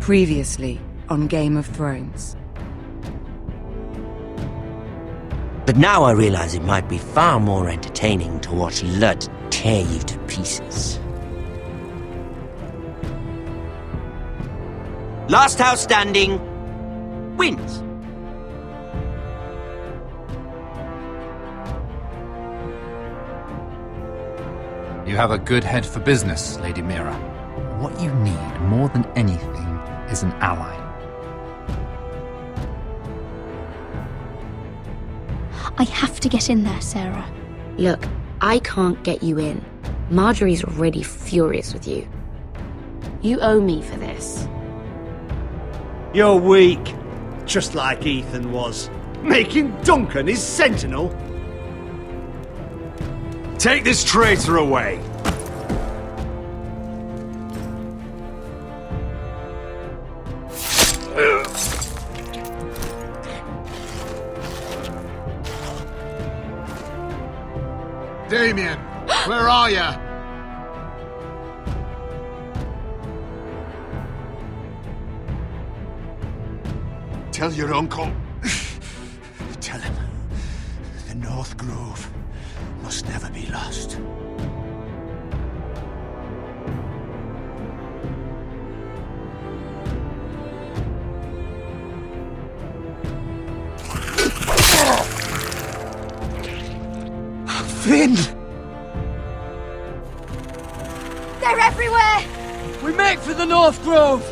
Previously on Game of Thrones. But now I realize it might be far more entertaining to watch Ludd tear you to pieces. Last house standing wins. You have a good head for business, Lady Mira. What you need more than anything is an ally. I have to get in there, Sarah. Look, I can't get you in. Marjorie's already furious with you. You owe me for this. You're weak. Just like Ethan was. Making Duncan his sentinel. Take this traitor away. Damien, where are ya? Tell your uncle. Tell him the North Grove must never be lost. Finn! They're everywhere! We make for the North Grove!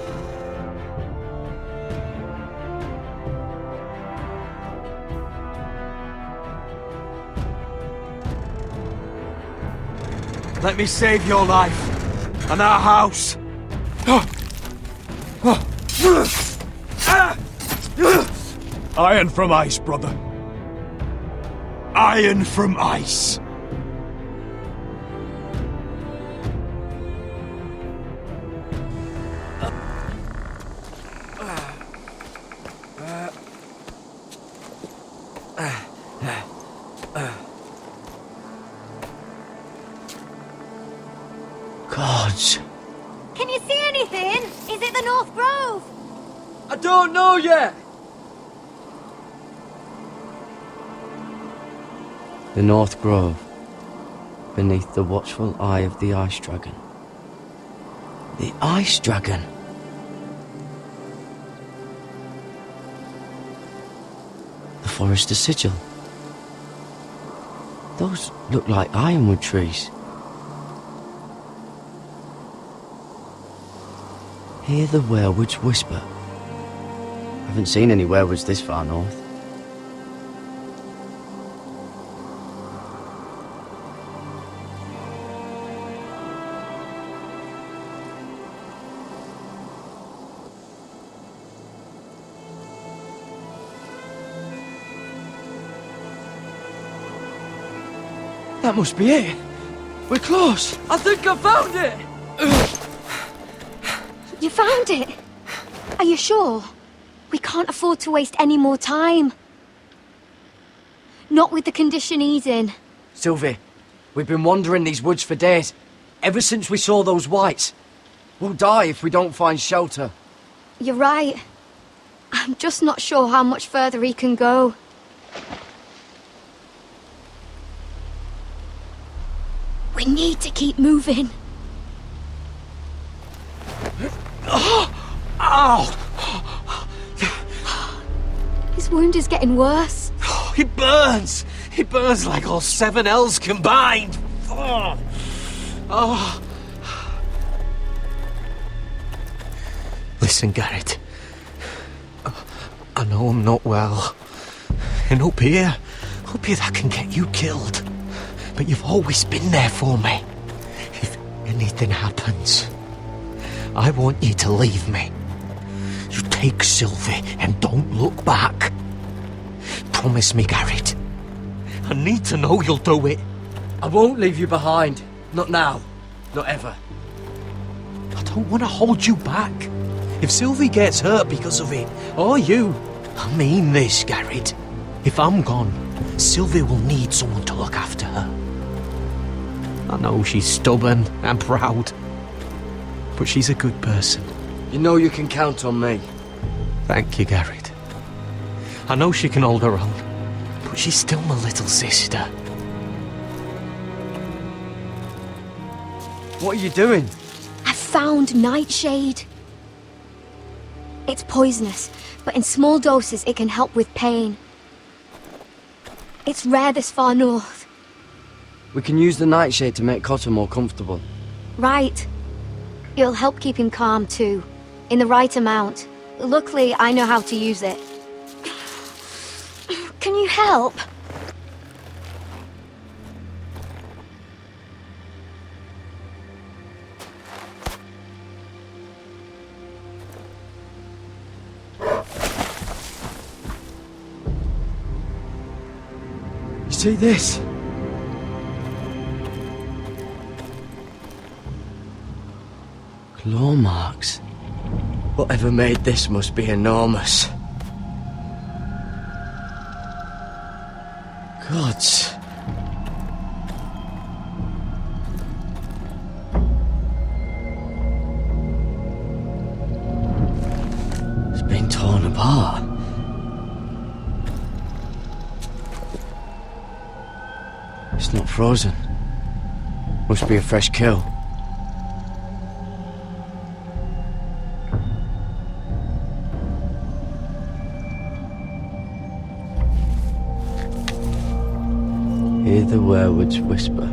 Let me save your life and our house. Iron from ice, brother. Iron from ice. Gods. Can you see anything? Is it the North Grove? I don't know yet! The North Grove, beneath the watchful eye of the Ice Dragon. The Ice Dragon. The Forester Sigil. Those look like ironwood trees. Hear the werewoods whisper. Haven't seen any werewoods this far north. That must be it. We're close. I think I found it. You found it? Are you sure? We can't afford to waste any more time. Not with the condition he's in. Sylvie, we've been wandering these woods for days. Ever since we saw those whites. We'll die if we don't find shelter. You're right. I'm just not sure how much further he can go. We need to keep moving. Ow! His wound is getting worse. It burns! It burns like all 7 L's combined! Oh. Listen, Garrett. I know I'm not well. And up here that can get you killed. But you've always been there for me. If anything happens, I want you to leave me. You take Sylvie and don't look back. Promise me, Garrett. I need to know you'll do it. I won't leave you behind. Not now. Not ever. I don't want to hold you back. If Sylvie gets hurt because of it, or you, I mean this, Garrett. If I'm gone, Sylvie will need someone to look after her. I know she's stubborn and proud, but she's a good person. You know you can count on me. Thank you, Garrett. I know she can hold her own, but she's still my little sister. What are you doing? I found Nightshade. It's poisonous, but in small doses it can help with pain. It's rare this far north. We can use the nightshade to make Cotter more comfortable. Right. It'll help keep him calm too, in the right amount. Luckily, I know how to use it. Can you help? You see this? Claw marks. Whatever made this must be enormous. Gods. It's been torn apart. It's not frozen. Must be a fresh kill. Hear the werewood's whisper.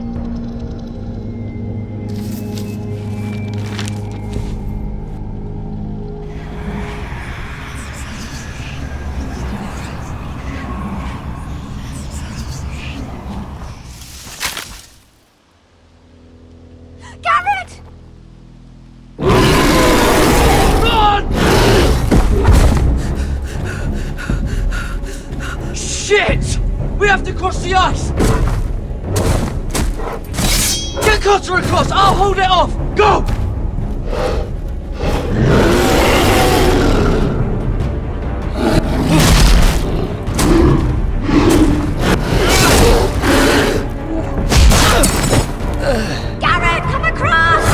Garrett! Shit! We have to cross the ice! Get Cotter across! I'll hold it off! Go! Garrett, come across!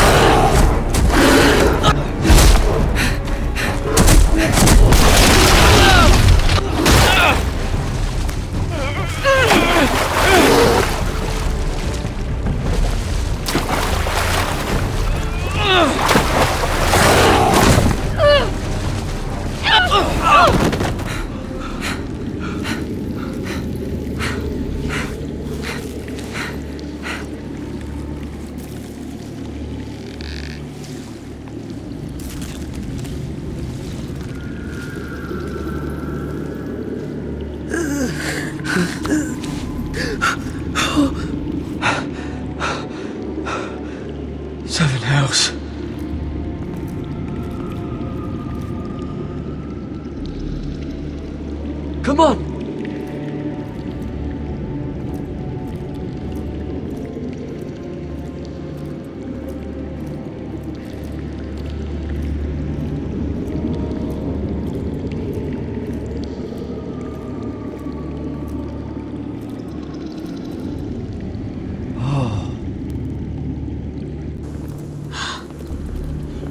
Seven Hells. Come on!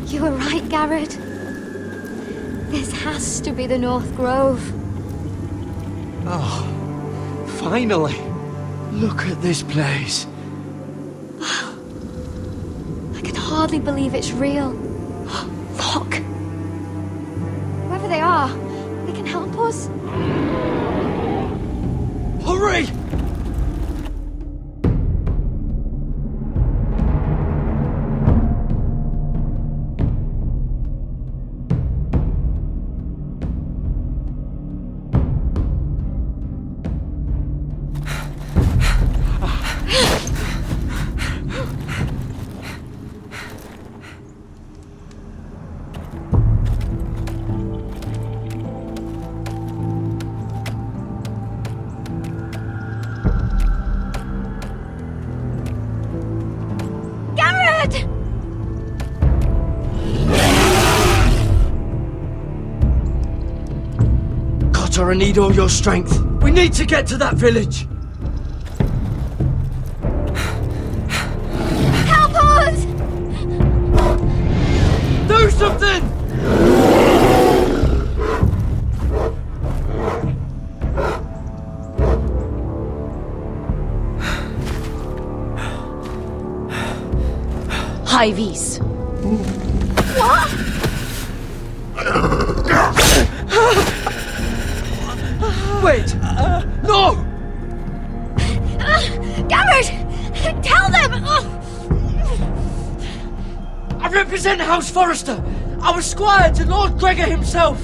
You were right, Garrett. This has to be the North Grove. Oh, finally. Look at this place. I can hardly believe it's real. Fuck. Whoever they are, they can help us. Hurry! Garrett! Cotter, I need all your strength. We need to get to that village. Help us! Do something! Ivies. Wait! No! Garrett! Tell them! I represent House Forrester! I was squire to Lord Gregor himself!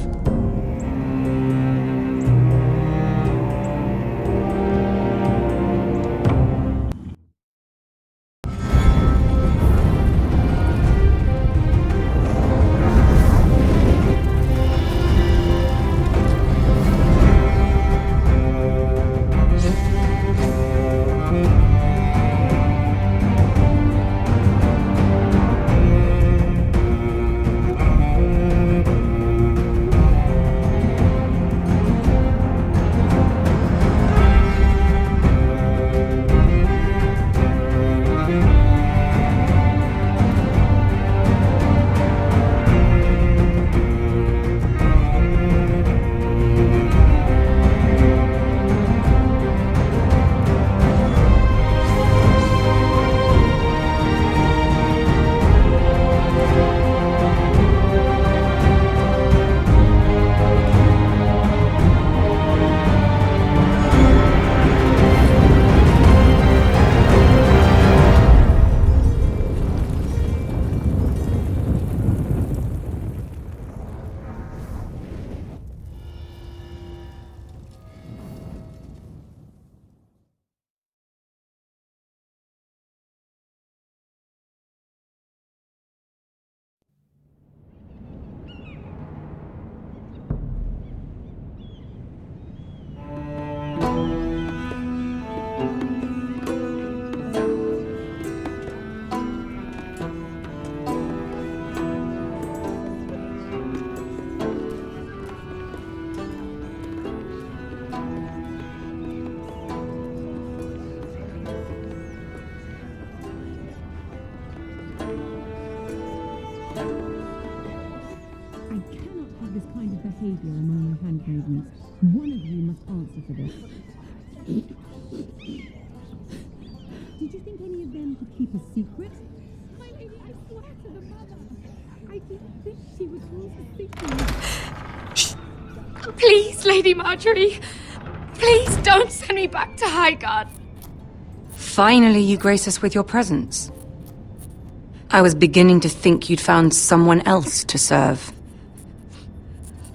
behavior among your handmaidens. One of you must answer for this. Did you think any of them could keep a secret? My lady, I swear to the mother, I didn't think she would cause a secret. Please, Lady Marjorie. Please don't send me back to Highgarden. Finally, you grace us with your presence. I was beginning to think you'd found someone else to serve.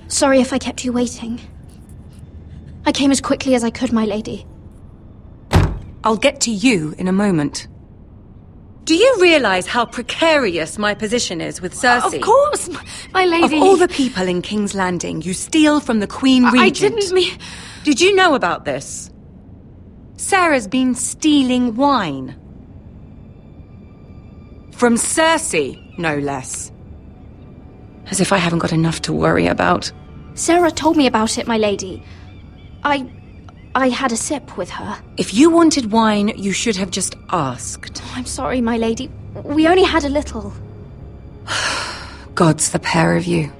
Sorry if I kept you waiting. I came as quickly as I could, my lady. I'll get to you in a moment. Do you realize how precarious my position is with Cersei? Of course, my lady. Of all the people in King's Landing, you steal from the Queen Regent. I didn't mean... Did you know about this? Sarah's been stealing wine. From Cersei, no less. As if I haven't got enough to worry about. Sarah told me about it, my lady. I had a sip with her. If you wanted wine, you should have just asked. Oh, I'm sorry, my lady. We only had a little. Gods, the pair of you.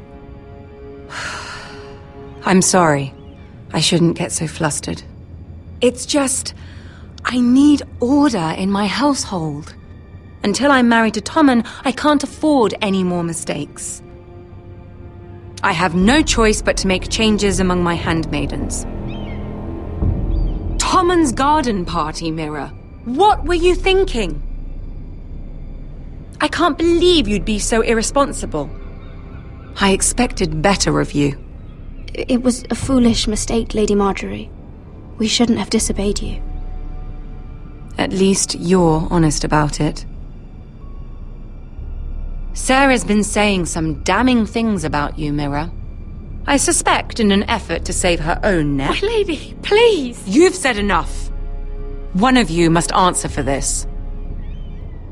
I'm sorry. I shouldn't get so flustered. It's just... I need order in my household. Until I'm married to Tommen, I can't afford any more mistakes. I have no choice but to make changes among my handmaidens. Tommen's garden party, Mira. What were you thinking? I can't believe you'd be so irresponsible. I expected better of you. It was a foolish mistake, Lady Marjorie. We shouldn't have disobeyed you. At least you're honest about it. Sarah's been saying some damning things about you, Mira. I suspect in an effort to save her own neck. My lady, please! You've said enough. One of you must answer for this.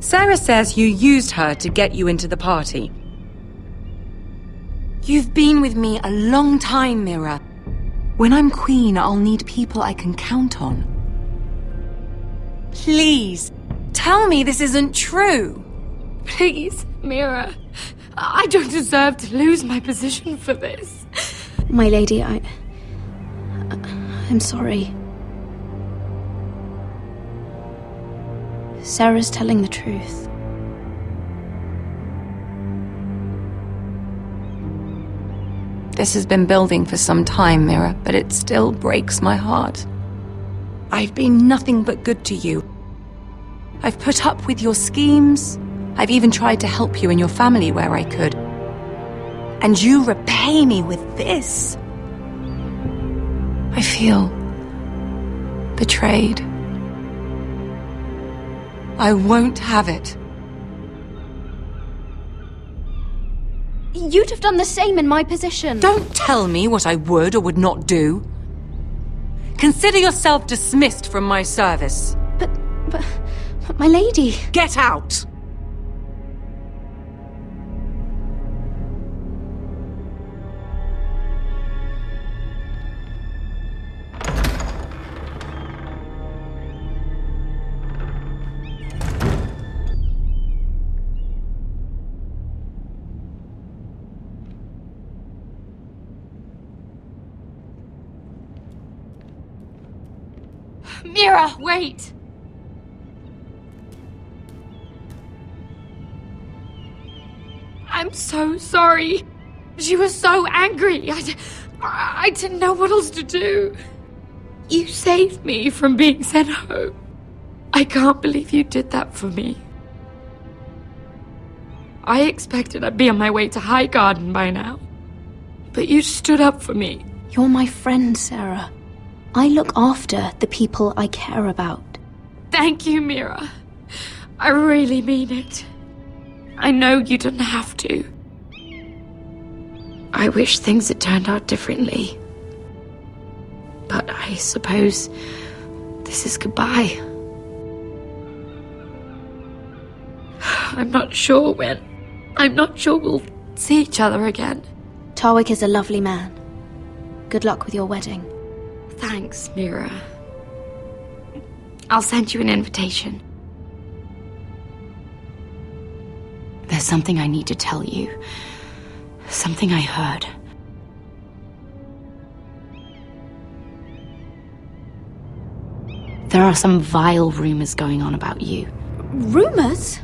Sarah says you used her to get you into the party. You've been with me a long time, Mira. When I'm queen, I'll need people I can count on. Please, tell me this isn't true. Please, Mira. I don't deserve to lose my position for this. My lady, I'm sorry. Sarah's telling the truth. This has been building for some time, Mira, but it still breaks my heart. I've been nothing but good to you. I've put up with your schemes. I've even tried to help you and your family where I could. And you repay me with this. I feel betrayed. I won't have it. You'd have done the same in my position. Don't tell me what I would or would not do. Consider yourself dismissed from my service. But my lady... Get out! Mira, wait! I'm so sorry. She was so angry. I didn't know what else to do. You saved me from being sent home. I can't believe you did that for me. I expected I'd be on my way to Highgarden by now. But you stood up for me. You're my friend, Sarah. I look after the people I care about. Thank you, Mira. I really mean it. I know you didn't have to. I wish things had turned out differently. But I suppose this is goodbye. I'm not sure when. I'm not sure we'll see each other again. Tarwick is a lovely man. Good luck with your wedding. Thanks, Mira. I'll send you an invitation. There's something I need to tell you. Something I heard. There are some vile rumors going on about you. Rumors?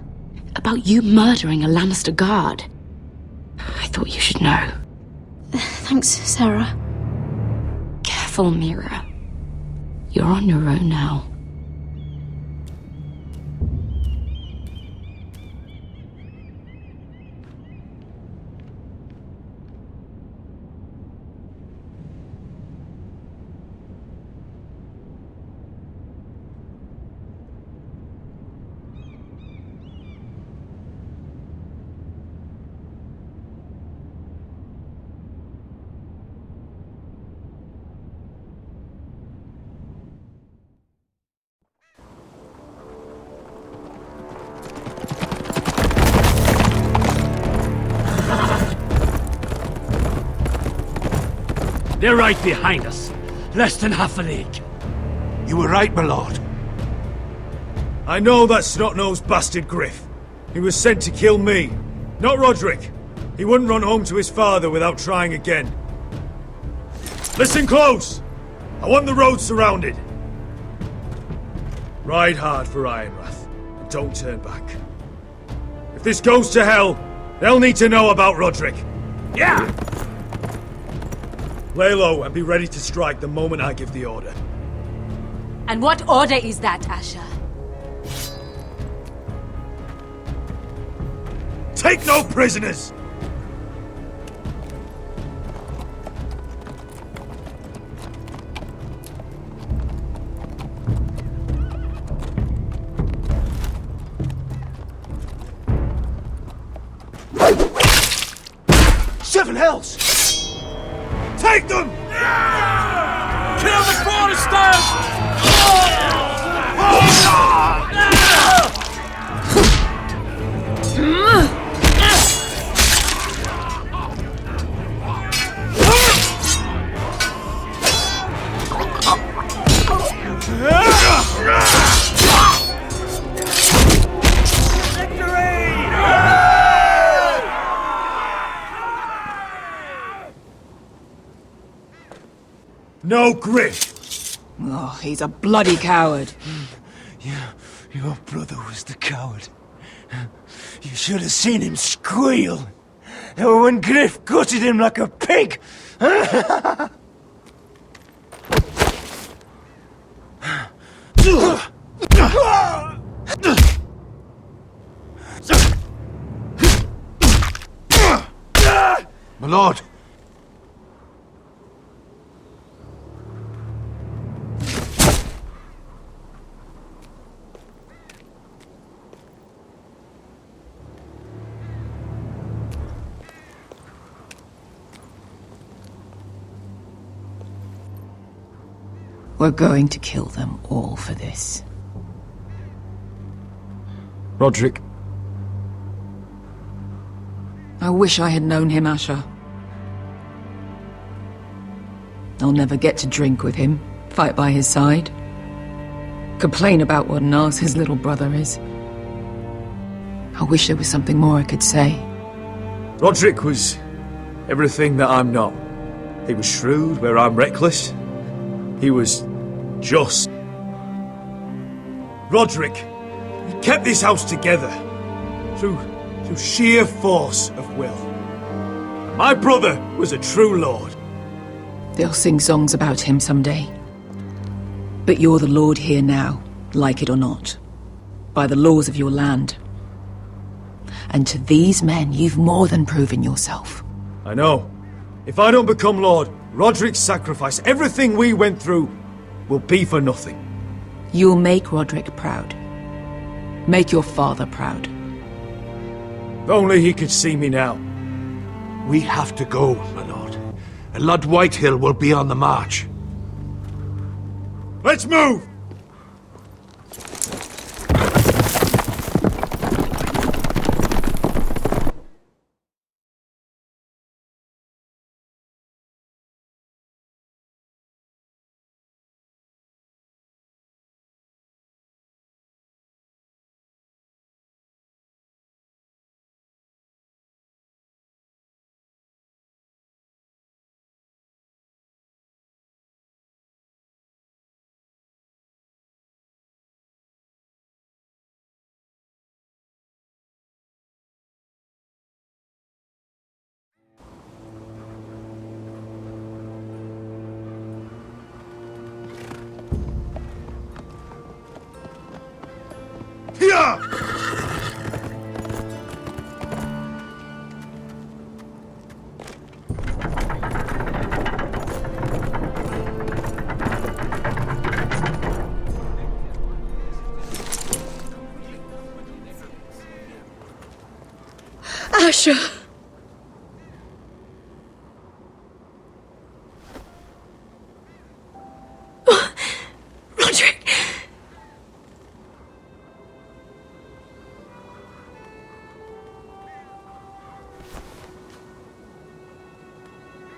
About you murdering a Lannister guard. I thought you should know. Thanks, Sarah. Careful, Mira. You're on your own now. They're right behind us. Less than half a league. You were right, my lord. I know that snot-nosed bastard Griff. He was sent to kill me, not Roderick. He wouldn't run home to his father without trying again. Listen close! I want the road surrounded. Ride hard for Ironrath, and don't turn back. If this goes to hell, they'll need to know about Roderick. Yeah! Lay low and be ready to strike the moment I give the order. And what order is that, Asher? Take no prisoners! Seven hells! Take them! Kill the Foresters! No Griff! Oh, he's a bloody coward. Your brother was the coward. You should have seen him squeal. When Griff gutted him like a pig, My lord! We're going to kill them all for this. Roderick. I wish I had known him, Asher. I'll never get to drink with him, fight by his side, complain about what an arse his little brother is. I wish there was something more I could say. Roderick was everything that I'm not. He was shrewd where I'm reckless. He was just. Roderick, he kept this house together through sheer force of will. My brother was a true lord. They'll sing songs about him someday. But you're the lord here now, like it or not, by the laws of your land. And to these men, you've more than proven yourself. I know. If I don't become lord, Roderick's sacrifice, everything we went through, will be for nothing. You'll make Roderick proud. Make your father proud. If only he could see me now. We have to go, my lord. And Lord Whitehill will be on the march. Let's move! Here! Asher! Roderick!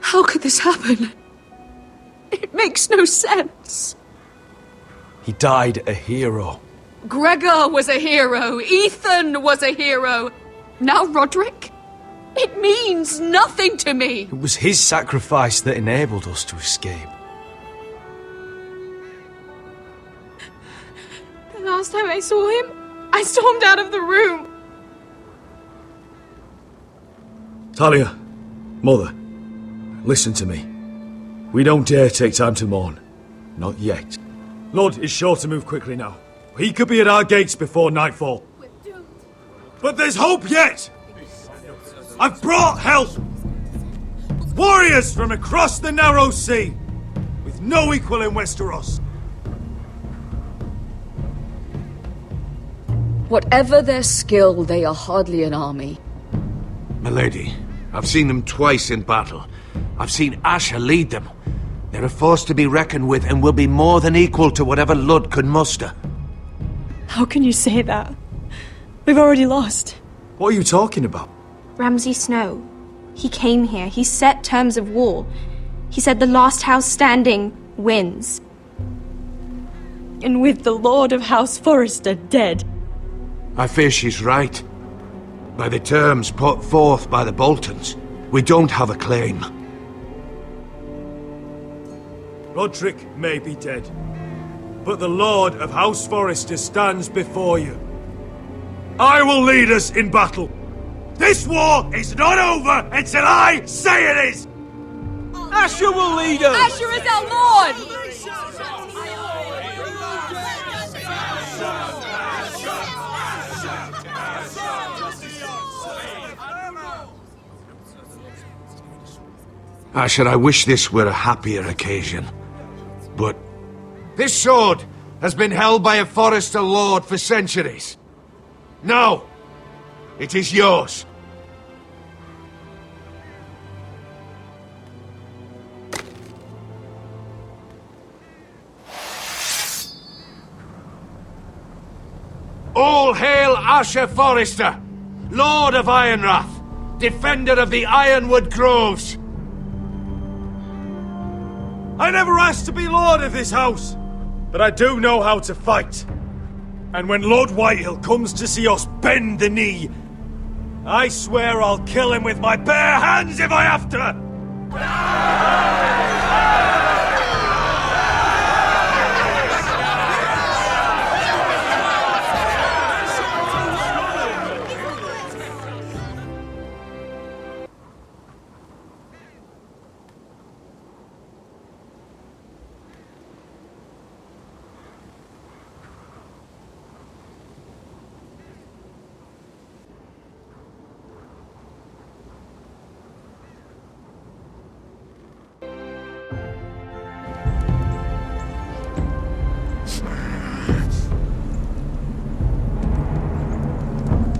How could this happen? It makes no sense. He died a hero. Gregor was a hero. Ethan was a hero. Now Roderick? It means nothing to me. It was his sacrifice that enabled us to escape. The last time I saw him, I stormed out of the room. Talia, Mother, listen to me. We don't dare take time to mourn. Not yet. Lord is sure to move quickly now. He could be at our gates before nightfall. But there's hope yet! I've brought help! Warriors from across the narrow sea, with no equal in Westeros. Whatever their skill, they are hardly an army. Milady, I've seen them twice in battle. I've seen Asher lead them. They're a force to be reckoned with and will be more than equal to whatever Lud could muster. How can you say that? We've already lost. What are you talking about? Ramsay Snow. He came here. He set terms of war. He said the last house standing wins. And with the Lord of House Forrester dead. I fear she's right. By the terms put forth by the Boltons, we don't have a claim. Roderick may be dead, but the Lord of House Forrester stands before you. I will lead us in battle. This war is not over until I say it is! Asher will lead us! Asher is our lord! Asher, I wish this were a happier occasion. But this sword has been held by a Forrester lord for centuries. Now, it is yours. All hail Asher Forrester, Lord of Ironrath, defender of the Ironwood Groves. I never asked to be lord of this house, but I do know how to fight. And when Lord Whitehill comes to see us bend the knee, I swear I'll kill him with my bare hands if I have to!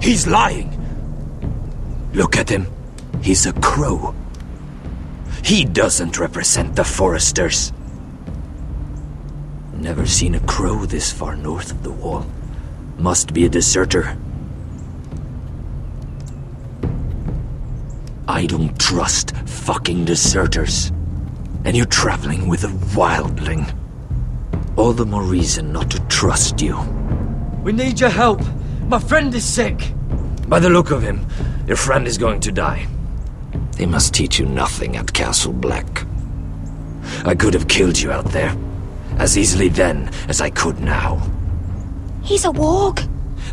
He's lying. Look at him. He's a crow. He doesn't represent the Foresters. Never seen a crow this far north of the wall. Must be a deserter. I don't trust fucking deserters. And you're traveling with a wildling. All the more reason not to trust you. We need your help. My friend is sick. By the look of him, your friend is going to die. They must teach you nothing at Castle Black. I could have killed you out there, as easily then as I could now. He's a warg.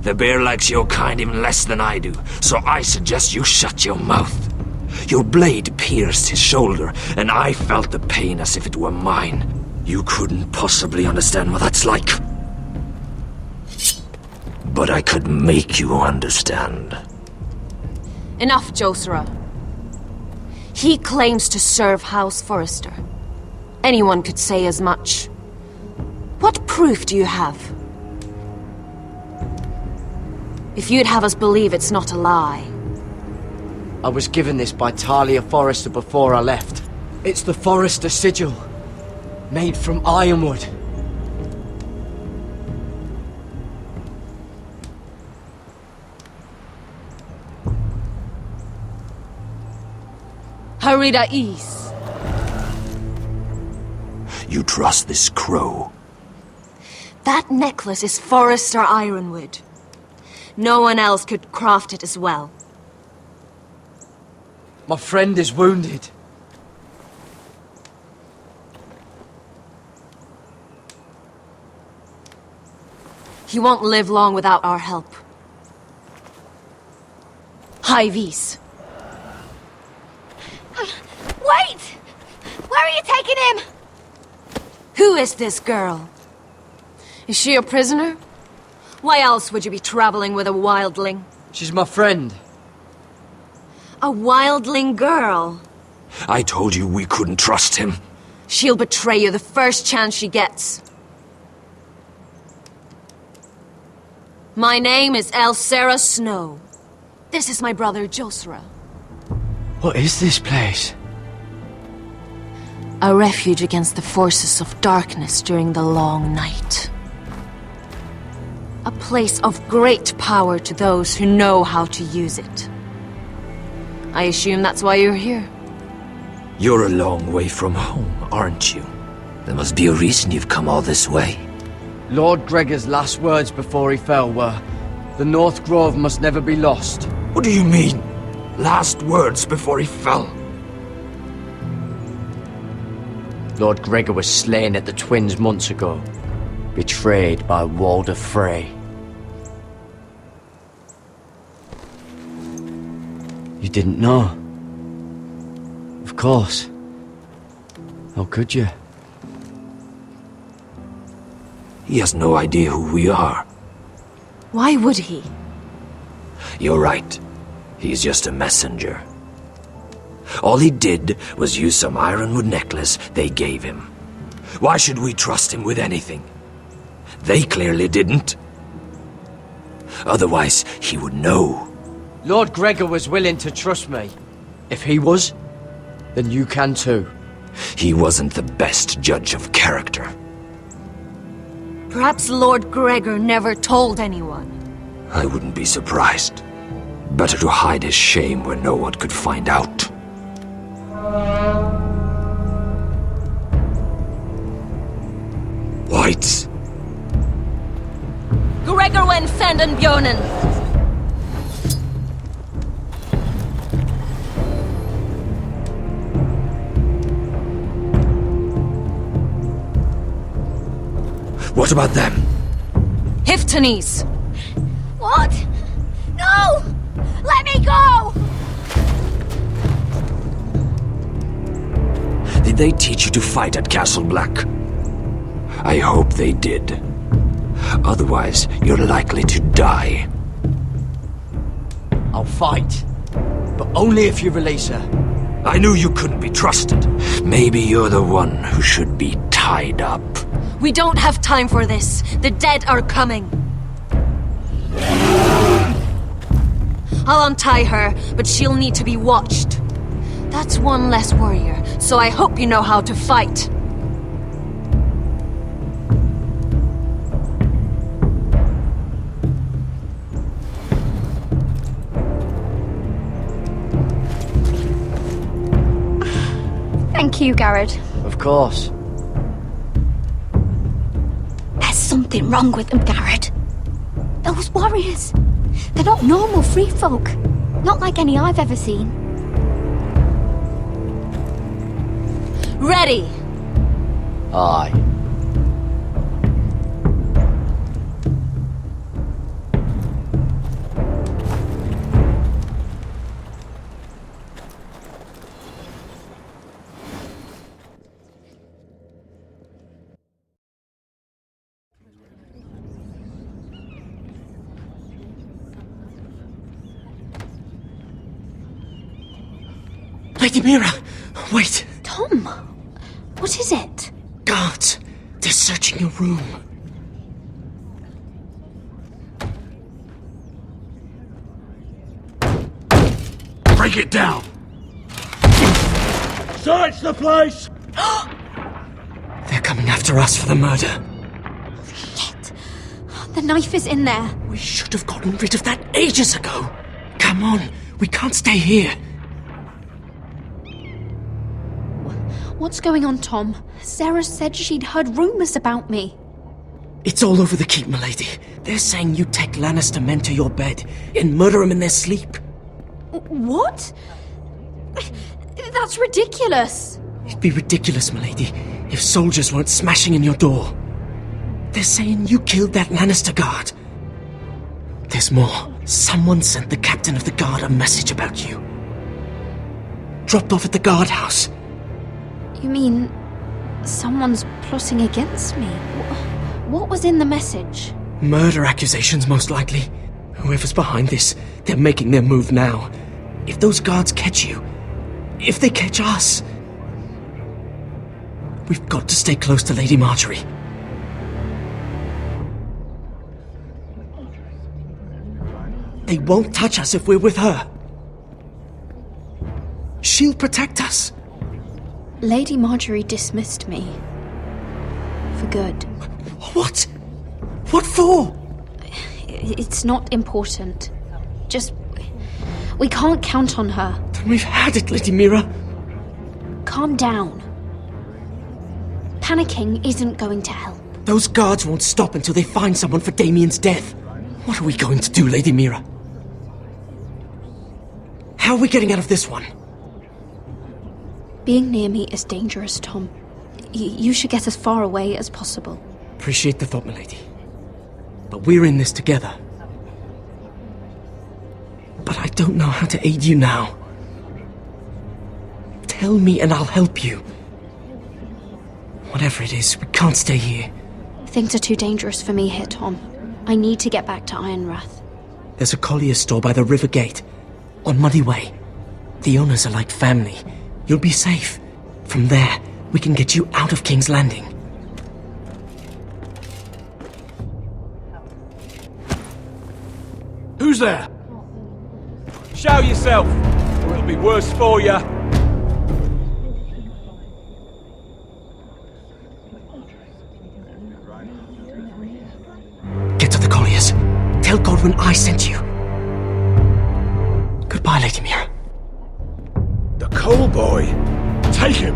The bear likes your kind even less than I do, so I suggest you shut your mouth. Your blade pierced his shoulder, and I felt the pain as if it were mine. You couldn't possibly understand what that's like. But I could make you understand. Enough, Josera. He claims to serve House Forrester. Anyone could say as much. What proof do you have? If you'd have us believe it's not a lie. I was given this by Talia Forrester before I left. It's the Forrester sigil, made from ironwood. Harida East. You trust this crow? That necklace is Forrester Ironwood. No one else could craft it as well. My friend is wounded. He won't live long without our help. Hyvis. Wait! Where are you taking him? Who is this girl? Is she a prisoner? Why else would you be traveling with a wildling? She's my friend. A wildling girl? I told you we couldn't trust him. She'll betray you the first chance she gets. My name is Elsera Snow. This is my brother Josera. What is this place? A refuge against the forces of darkness during the long night. A place of great power to those who know how to use it. I assume that's why you're here. You're a long way from home, aren't you? There must be a reason you've come all this way. Lord Gregor's last words before he fell were, "The North Grove must never be lost." What do you mean? Last words before he fell? Lord Gregor was slain at the Twins months ago, betrayed by Walder Frey. You didn't know? Of course. How could you? He has no idea who we are. Why would he? You're right. He's just a messenger. All he did was use some ironwood necklace they gave him. Why should we trust him with anything? They clearly didn't. Otherwise, he would know. Lord Gregor was willing to trust me. If he was, then you can too. He wasn't the best judge of character. Perhaps Lord Gregor never told anyone. I wouldn't be surprised. Better to hide his shame where no one could find out. Whites. Gregor wen fanden björnen. What about them? Hiftanes. What? No! Let me go! Did they teach you to fight at Castle Black? I hope they did. Otherwise, you're likely to die. I'll fight. But only if you release her. I knew you couldn't be trusted. Maybe you're the one who should be tied up. We don't have time for this. The dead are coming. I'll untie her, but she'll need to be watched. That's one less warrior, so I hope you know how to fight. Thank you, Garrett. Of course. There's something wrong with them, Garrett. Those warriors. They're not normal free folk. Not like any I've ever seen. Ready! Aye. Lady Mira, wait. Tom, what is it? Guards, they're searching your room. Break it down! Search the place! They're coming after us for the murder. Shit. The knife is in there. We should have gotten rid of that ages ago. Come on, we can't stay here. What's going on, Tom? Sarah said she'd heard rumors about me. It's all over the keep, milady. They're saying you take Lannister men to your bed and murder them in their sleep. What? That's ridiculous. It'd be ridiculous, milady, if soldiers weren't smashing in your door. They're saying you killed that Lannister guard. There's more. Someone sent the captain of the guard a message about you. Dropped off at the guardhouse. You mean someone's plotting against me? What was in the message? Murder accusations, most likely. Whoever's behind this, they're making their move now. If those guards catch you, if they catch us, we've got to stay close to Lady Marjorie. They won't touch us if we're with her. She'll protect us. Lady Marjorie dismissed me. For good. What? What for? It's not important. Just... we can't count on her. Then we've had it, Lady Mira. Calm down. Panicking isn't going to help. Those guards won't stop until they find someone for Damien's death. What are we going to do, Lady Mira? How are we getting out of this one? Being near me is dangerous, Tom. You should get as far away as possible. Appreciate the thought, milady. But we're in this together. But I don't know how to aid you now. Tell me and I'll help you. Whatever it is, we can't stay here. Things are too dangerous for me here, Tom. I need to get back to Ironrath. There's a collier store by the river gate, on Muddy Way. The owners are like family. You'll be safe. From there, we can get you out of King's Landing. Who's there? Show yourself, or it'll be worse for you. Get to the colliers. Tell Godwin I sent you. Goodbye, Lady Mira. The Coal Boy. Take him.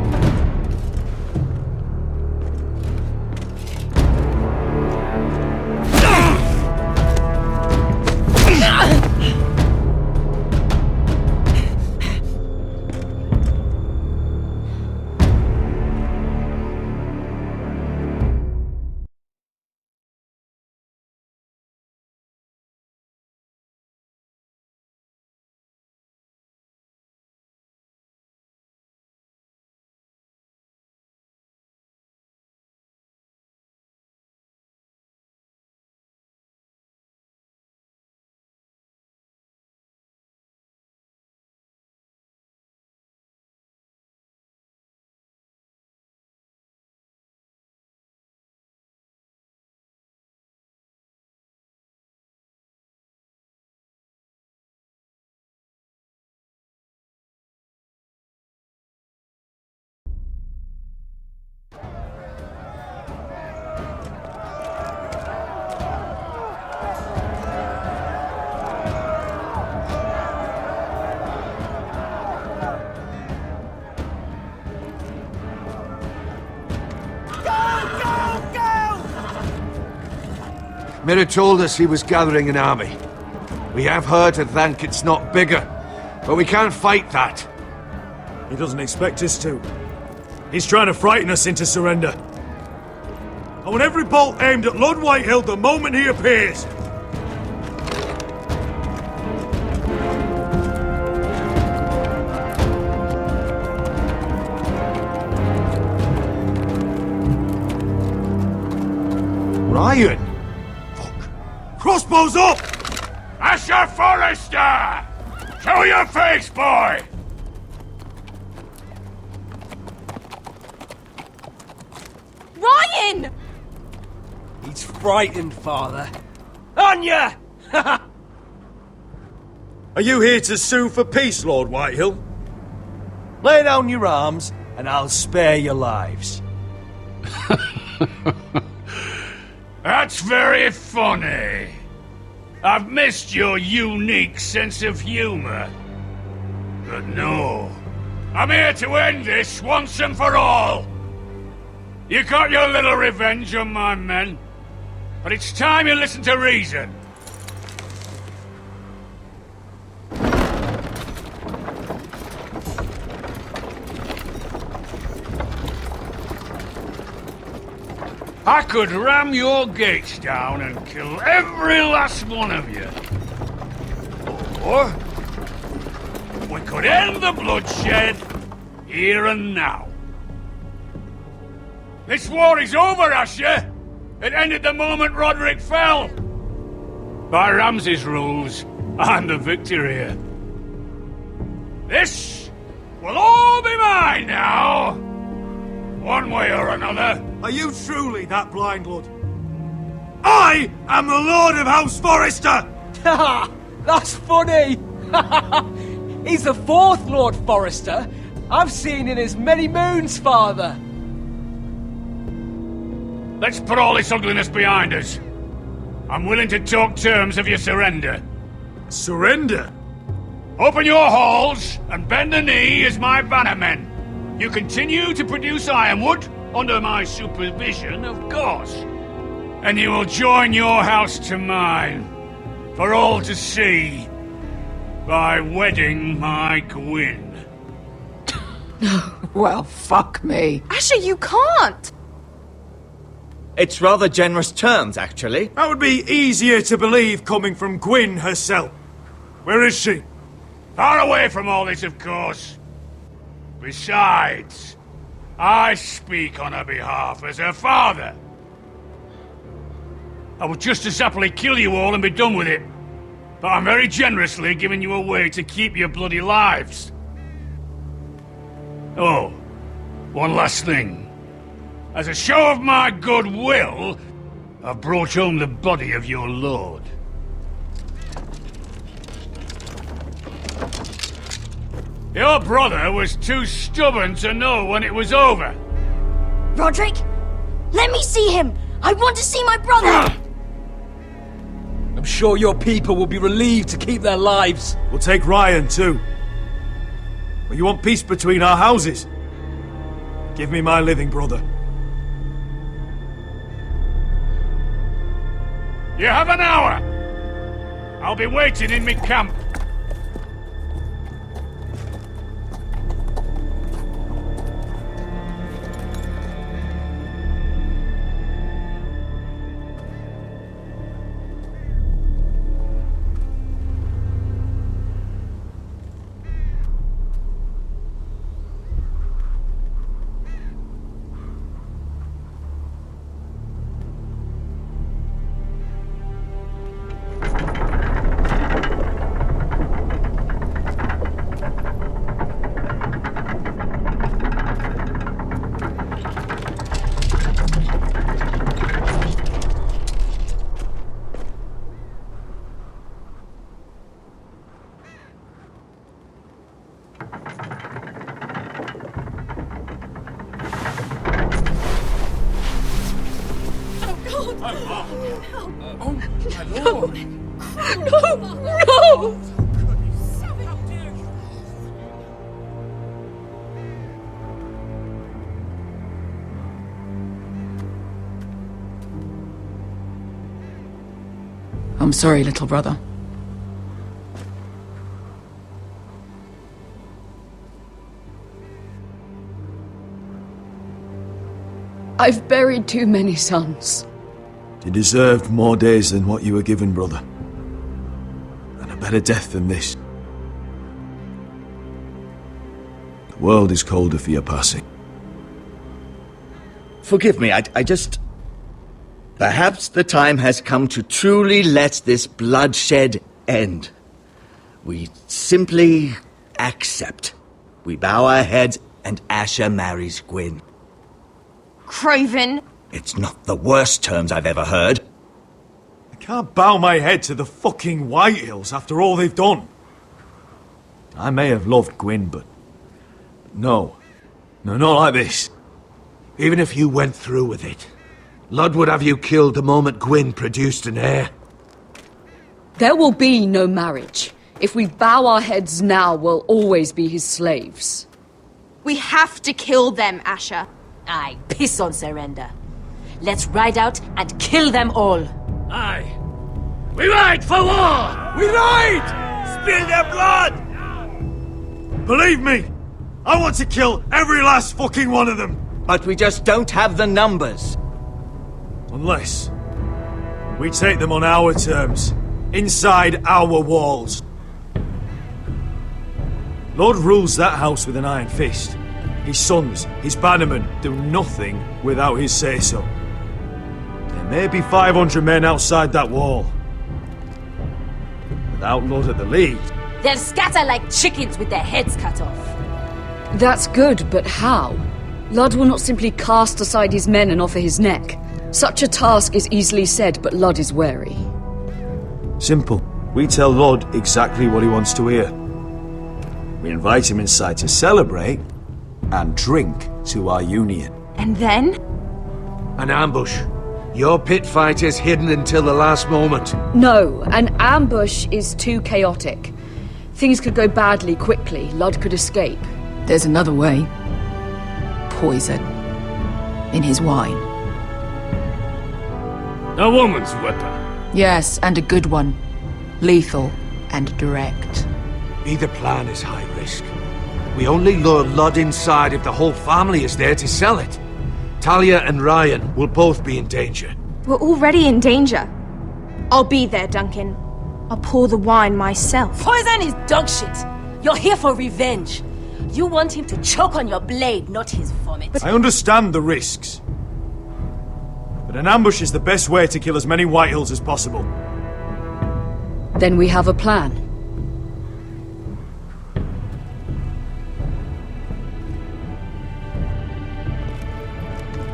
Mira told us he was gathering an army. We have her to thank it's not bigger, but we can't fight that. He doesn't expect us to. He's trying to frighten us into surrender. I want every bolt aimed at Lord Whitehill the moment he appears. Ryan! Crossbows up! Asher Forrester! Show your face, boy! Ryan! He's frightened, Father. On ya! Are you here to sue for peace, Lord Whitehill? Lay down your arms, and I'll spare your lives. That's very funny. I've missed your unique sense of humor. But no, I'm here to end this once and for all. You got your little revenge on my men, but it's time you listen to reason. I could ram your gates down and kill every last one of you. Or we could end the bloodshed here and now. This war is over, Asher. It ended the moment Roderick fell. By Ramsay's rules, I'm the victor here. This will all be mine now. One way or another. Are you truly that blind, Lord? I am the Lord of House Forrester! Ha! That's funny! He's the fourth Lord Forrester I've seen in as many moons, Father. Let's put all this ugliness behind us. I'm willing to talk terms of your surrender. Surrender? Open your halls and bend the knee as my bannermen. You continue to produce ironwood, under my supervision, of course. And you will join your house to mine, for all to see, by wedding my Gwyn. Well, fuck me. Asher, you can't! It's rather generous terms, actually. That would be easier to believe coming from Gwyn herself. Where is she? Far away from all this, of course. Besides, I speak on her behalf as her father. I would just as happily kill you all and be done with it. But I'm very generously giving you a way to keep your bloody lives. Oh, one last thing. As a show of my goodwill, I've brought home the body of your lord. Your brother was too stubborn to know when it was over. Roderick, let me see him. I want to see my brother. I'm sure your people will be relieved to keep their lives. We'll take Ryan too. But you want peace between our houses? Give me my living brother. You have an hour. I'll be waiting in my camp. No! I'm sorry, little brother. I've buried too many sons. You deserved more days than what you were given, brother. And a better death than this. The world is colder for your passing. Forgive me, I just... Perhaps the time has come to truly let this bloodshed end. We simply accept. We bow our heads and Asher marries Gwyn. Craven! It's not the worst terms I've ever heard. I can't bow my head to the fucking Whitehills after all they've done. I may have loved Gwyn, but... No. No, not like this. Even if you went through with it, Lud would have you killed the moment Gwyn produced an heir. There will be no marriage. If we bow our heads now, we'll always be his slaves. We have to kill them, Asher. Aye, piss on surrender. Let's ride out and kill them all. Aye. We ride for war! We ride! Spill their blood! Believe me, I want to kill every last fucking one of them. But we just don't have the numbers. Unless we take them on our terms, inside our walls. Lord rules that house with an iron fist. His sons, his bannermen, do nothing without his say-so. There may be 500 men outside that wall. Without Lord at the lead... They'll scatter like chickens with their heads cut off. That's good, but how? Lud will not simply cast aside his men and offer his neck. Such a task is easily said, but Lud is wary. Simple. We tell Lord exactly what he wants to hear. We invite him inside to celebrate and drink to our union. And then? An ambush. Your pit fight is hidden until the last moment. No, an ambush is too chaotic. Things could go badly quickly. Lud could escape. There's another way. Poison. In his wine. A woman's weapon. Yes, and a good one. Lethal and direct. Either plan is high risk. We only lure Lud inside if the whole family is there to sell it. Talia and Ryan will both be in danger. We're already in danger. I'll be there, Duncan. I'll pour the wine myself. Poison is dog shit. You're here for revenge. You want him to choke on your blade, not his vomit. I understand the risks. But an ambush is the best way to kill as many Whitehills as possible. Then we have a plan.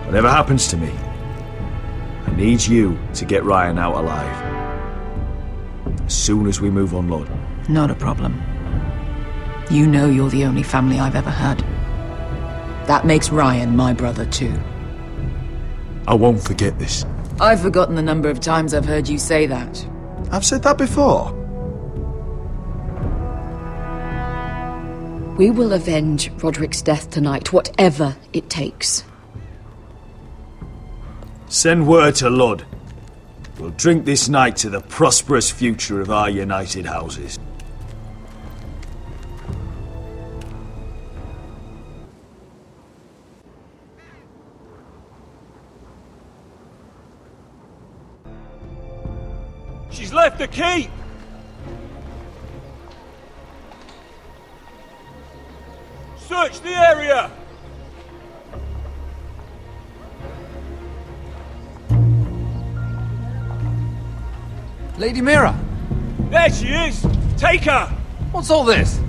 Whatever happens to me, I need you to get Ryan out alive. As soon as we move on, Lord. Not a problem. You know you're the only family I've ever had. That makes Ryan my brother too. I won't forget this. I've forgotten the number of times I've heard you say that. I've said that before. We will avenge Roderick's death tonight, whatever it takes. Send word to Lud. We'll drink this night to the prosperous future of our united houses. She's left the keep! Search the area! Lady Mira! There she is! Take her! What's all this?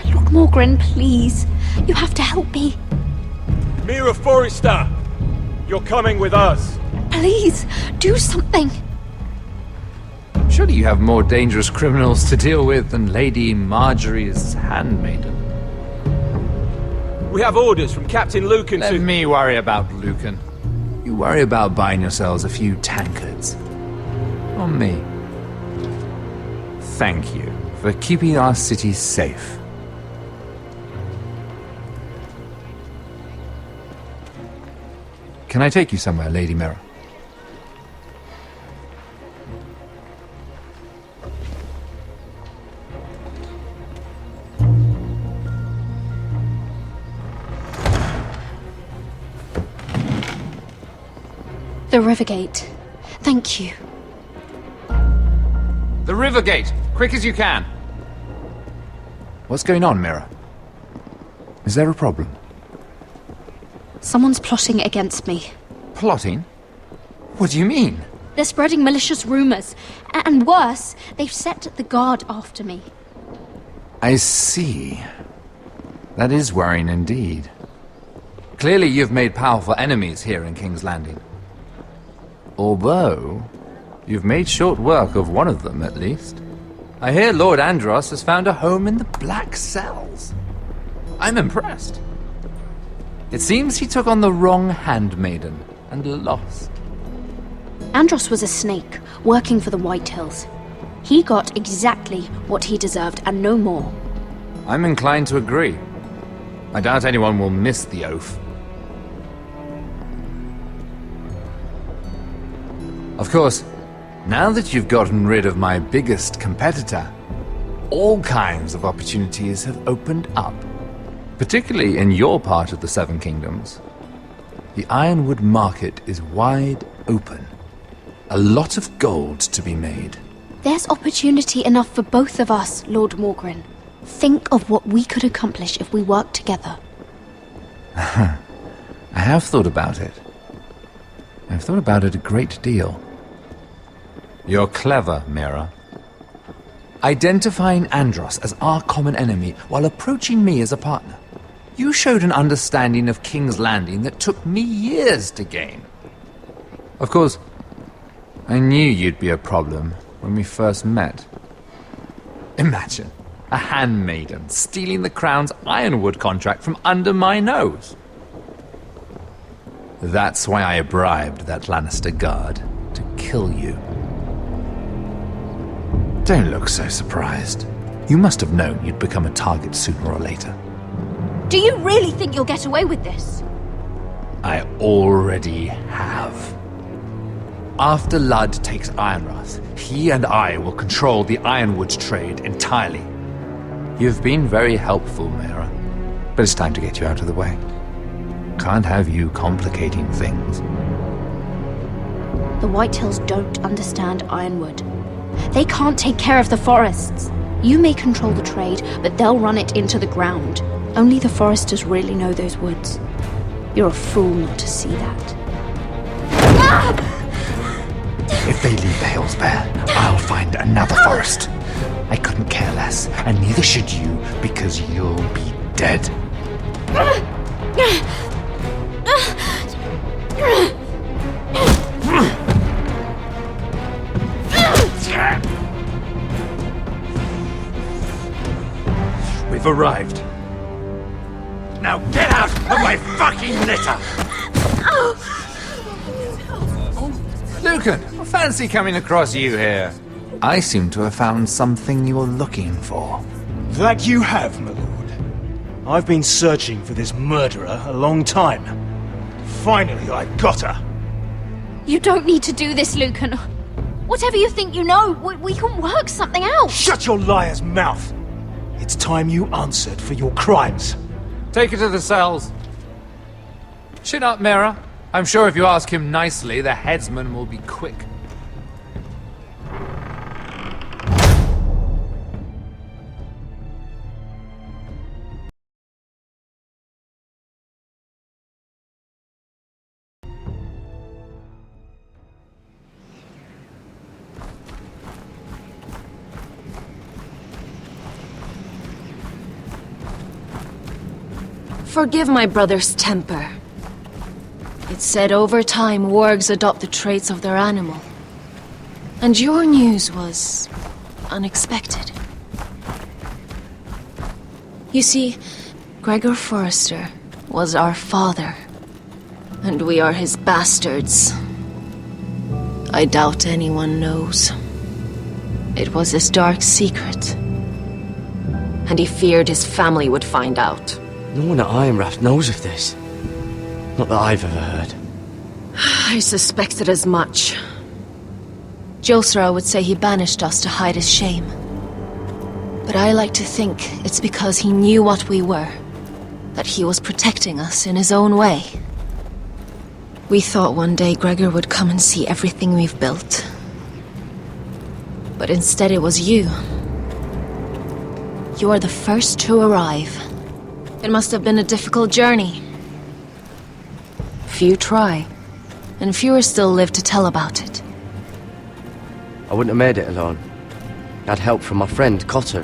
Lord Morgren, please. You have to help me. Mira Forrester! You're coming with us! Please, do something. Surely you have more dangerous criminals to deal with than Lady Marjorie's handmaiden. We have orders from Captain Lucan Let me worry about Lucan. You worry about buying yourselves a few tankards. On me. Thank you for keeping our city safe. Can I take you somewhere, Lady Mira? The Rivergate. Thank you. The Rivergate! Quick as you can! What's going on, Mira? Is there a problem? Someone's plotting against me. Plotting? What do you mean? They're spreading malicious rumors. And worse, they've set the guard after me. I see. That is worrying indeed. Clearly you've made powerful enemies here in King's Landing. Although, you've made short work of one of them, at least. I hear Lord Andros has found a home in the Black Cells. I'm impressed. It seems he took on the wrong handmaiden and lost. Andros was a snake, working for the Whitehills. He got exactly what he deserved and no more. I'm inclined to agree. I doubt anyone will miss the oath. Of course, now that you've gotten rid of my biggest competitor, all kinds of opportunities have opened up. Particularly in your part of the Seven Kingdoms. The Ironwood market is wide open. A lot of gold to be made. There's opportunity enough for both of us, Lord Morgren. Think of what we could accomplish if we worked together. I have thought about it. I've thought about it a great deal. You're clever, Mira. Identifying Andros as our common enemy while approaching me as a partner. You showed an understanding of King's Landing that took me years to gain. Of course, I knew you'd be a problem when we first met. Imagine a handmaiden stealing the Crown's Ironwood contract from under my nose. That's why I bribed that Lannister guard to kill you. Don't look so surprised. You must have known you'd become a target sooner or later. Do you really think you'll get away with this? I already have. After Ludd takes Ironrath, he and I will control the Ironwood trade entirely. You've been very helpful, Mira, but it's time to get you out of the way. Can't have you complicating things. The Whitehills don't understand Ironwood. They can't take care of the forests. You may control the trade, but they'll run it into the ground. Only the Foresters really know those woods. You're a fool not to see that. If they leave the hills bare, I'll find another forest. I couldn't care less, and neither should you, because you'll be dead. We've arrived. Now get out of my fucking litter! Lucan, I fancy coming across you here. I seem to have found something you're looking for. That you have, my lord. I've been searching for this murderer a long time. Finally, I got her. You don't need to do this, Lucan. Whatever you think you know, we can work something out. Shut your liar's mouth! It's time you answered for your crimes. Take her to the cells. Chin up, Mira. I'm sure if you ask him nicely, the headsman will be quick. Forgive my brother's temper. It's said over time wargs adopt the traits of their animal. And your news was unexpected. You see, Gregor Forrester was our father, and we are his bastards. I doubt anyone knows. It was his dark secret, and he feared his family would find out. No one at Ironrath knows of this. Not that I've ever heard. I suspected as much. Josra would say he banished us to hide his shame. But I like to think it's because he knew what we were, that he was protecting us in his own way. We thought one day Gregor would come and see everything we've built. But instead it was you. You are the first to arrive. It must have been a difficult journey. Few try, and fewer still live to tell about it. I wouldn't have made it alone. I had help from my friend Cotter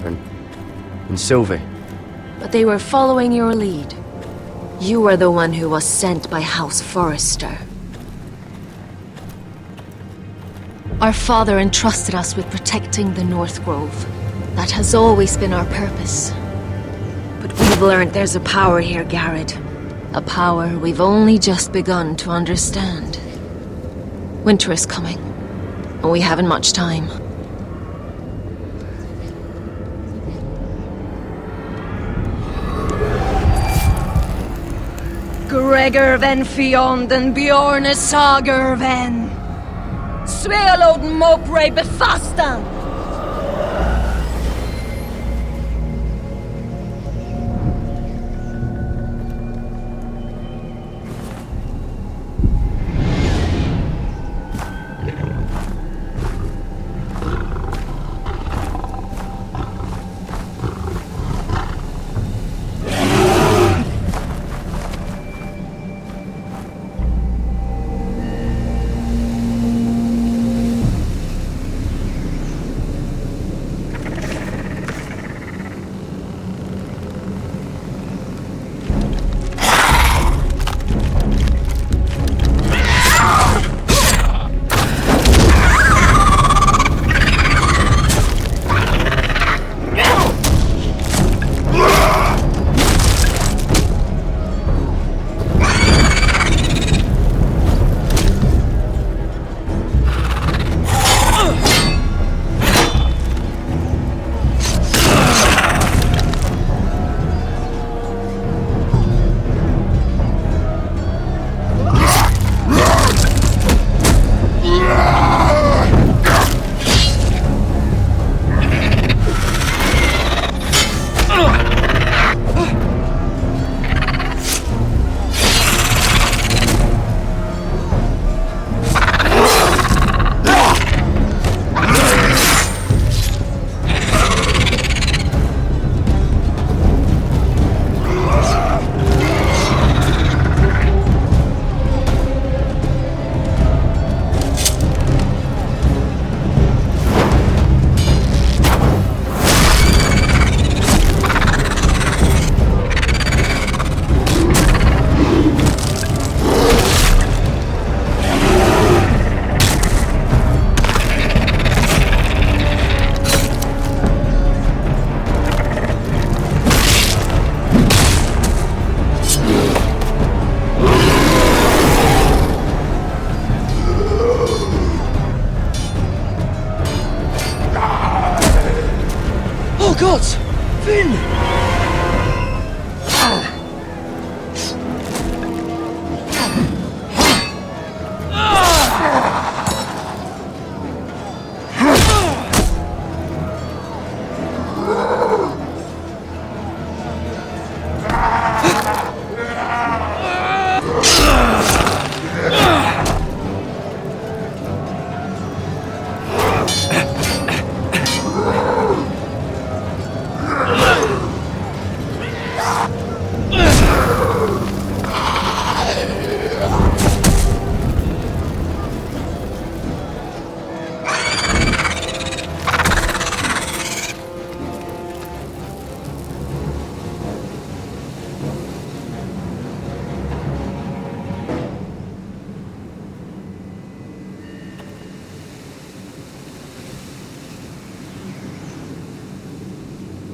and Sylvie. But they were following your lead. You were the one who was sent by House Forrester. Our father entrusted us with protecting the North Grove. That has always been our purpose. But we've learned there's a power here, Garrett. A power we've only just begun to understand. Winter is coming, and we haven't much time. Gregor ven Fionden Bjorne Sager ven. Svealoden Mopre befastan.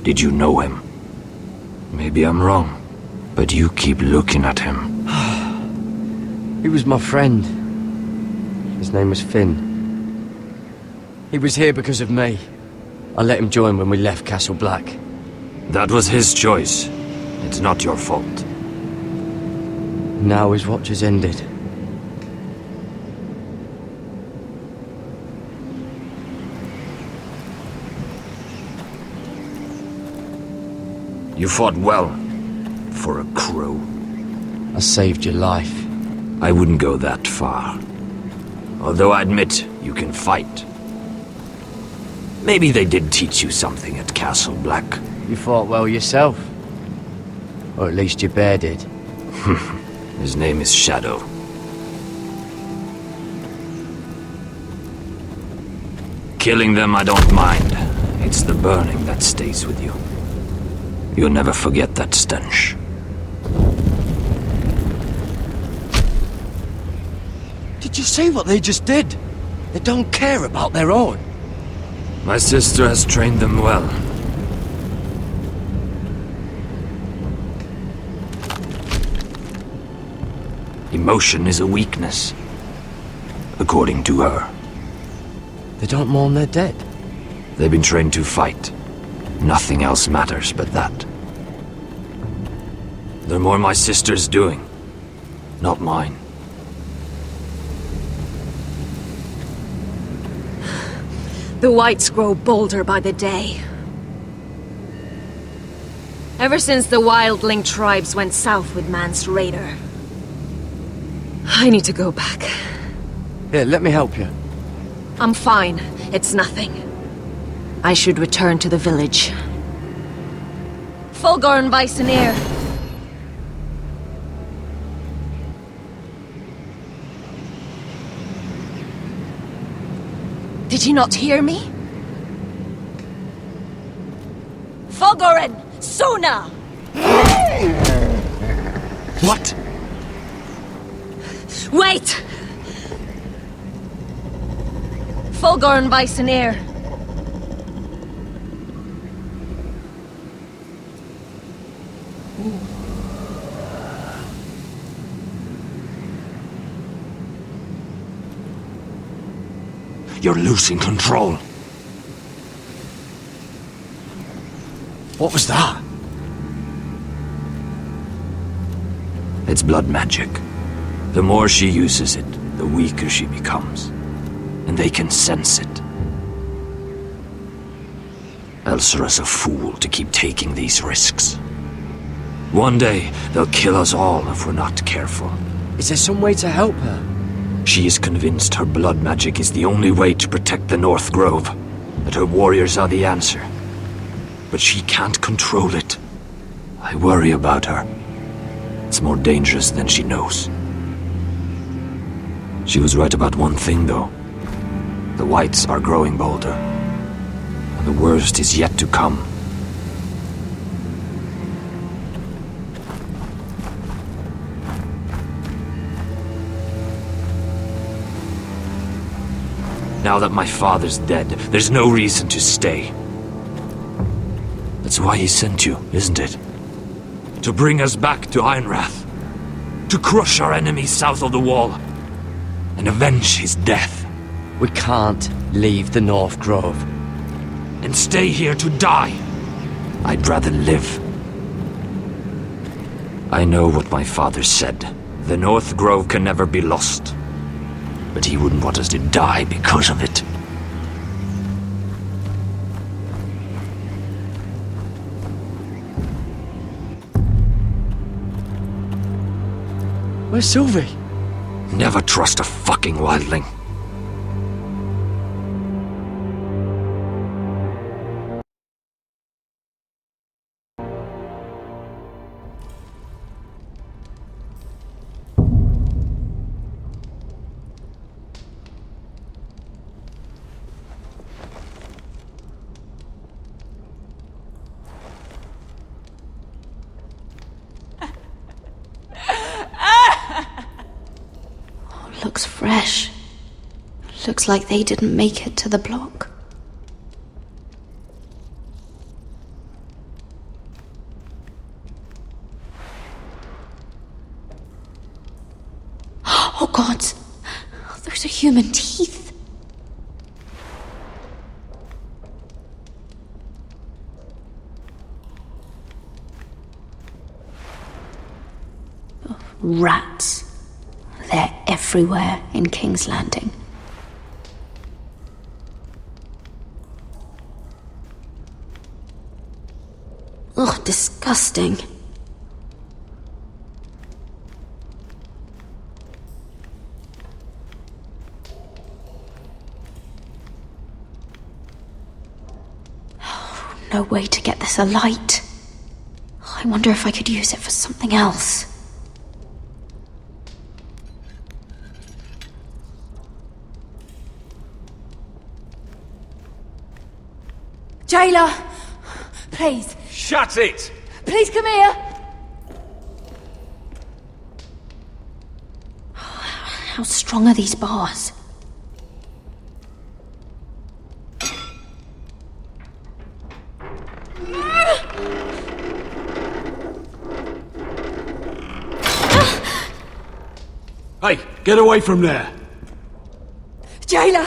Did you know him? Maybe I'm wrong, but you keep looking at him. He was my friend. His name was Finn. He was here because of me. I let him join when we left Castle Black. That was his choice. It's not your fault. Now his watch has ended. You fought well. For a crow. I saved your life. I wouldn't go that far. Although I admit, you can fight. Maybe they did teach you something at Castle Black. You fought well yourself. Or at least your bear did. His name is Shadow. Killing them I don't mind. It's the burning that stays with you. You'll never forget that stench. Did you see what they just did? They don't care about their own. My sister has trained them well. Emotion is a weakness, according to her. They don't mourn their dead. They've been trained to fight. Nothing else matters but that. They're more my sister's doing, not mine. The whites grow bolder by the day. Ever since the wildling tribes went south with Mance Rayder. I need to go back. Here, let me help you. I'm fine. It's nothing. I should return to the village. Fulgorn Vysenir. Did you not hear me? Fulgorin! Sona! What? Wait! Fulgorn Vysenir. You're losing control. What was that? It's blood magic. The more she uses it, the weaker she becomes. And they can sense it. Elsera's a fool to keep taking these risks. One day, they'll kill us all if we're not careful. Is there some way to help her? She is convinced her blood magic is the only way to protect the North Grove, that her warriors are the answer. But she can't control it. I worry about her. It's more dangerous than she knows. She was right about one thing, though. The whites are growing bolder. And the worst is yet to come. Now that my father's dead, there's no reason to stay. That's why he sent you, isn't it? To bring us back to Ironrath. To crush our enemies south of the Wall. And avenge his death. We can't leave the North Grove. And stay here to die. I'd rather live. I know what my father said. The North Grove can never be lost. But he wouldn't want us to die because of it. Where's Sylvie? Never trust a fucking wildling. Looks fresh. Looks like they didn't make it to the block. God. Those are human teeth. Rats. They're everywhere in King's Landing. Ugh, disgusting. No way to get this alight. I wonder if I could use it for something else. Jailer! Please. Shut it! Please come here! How strong are these bars? Hey, get away from there! Jailer!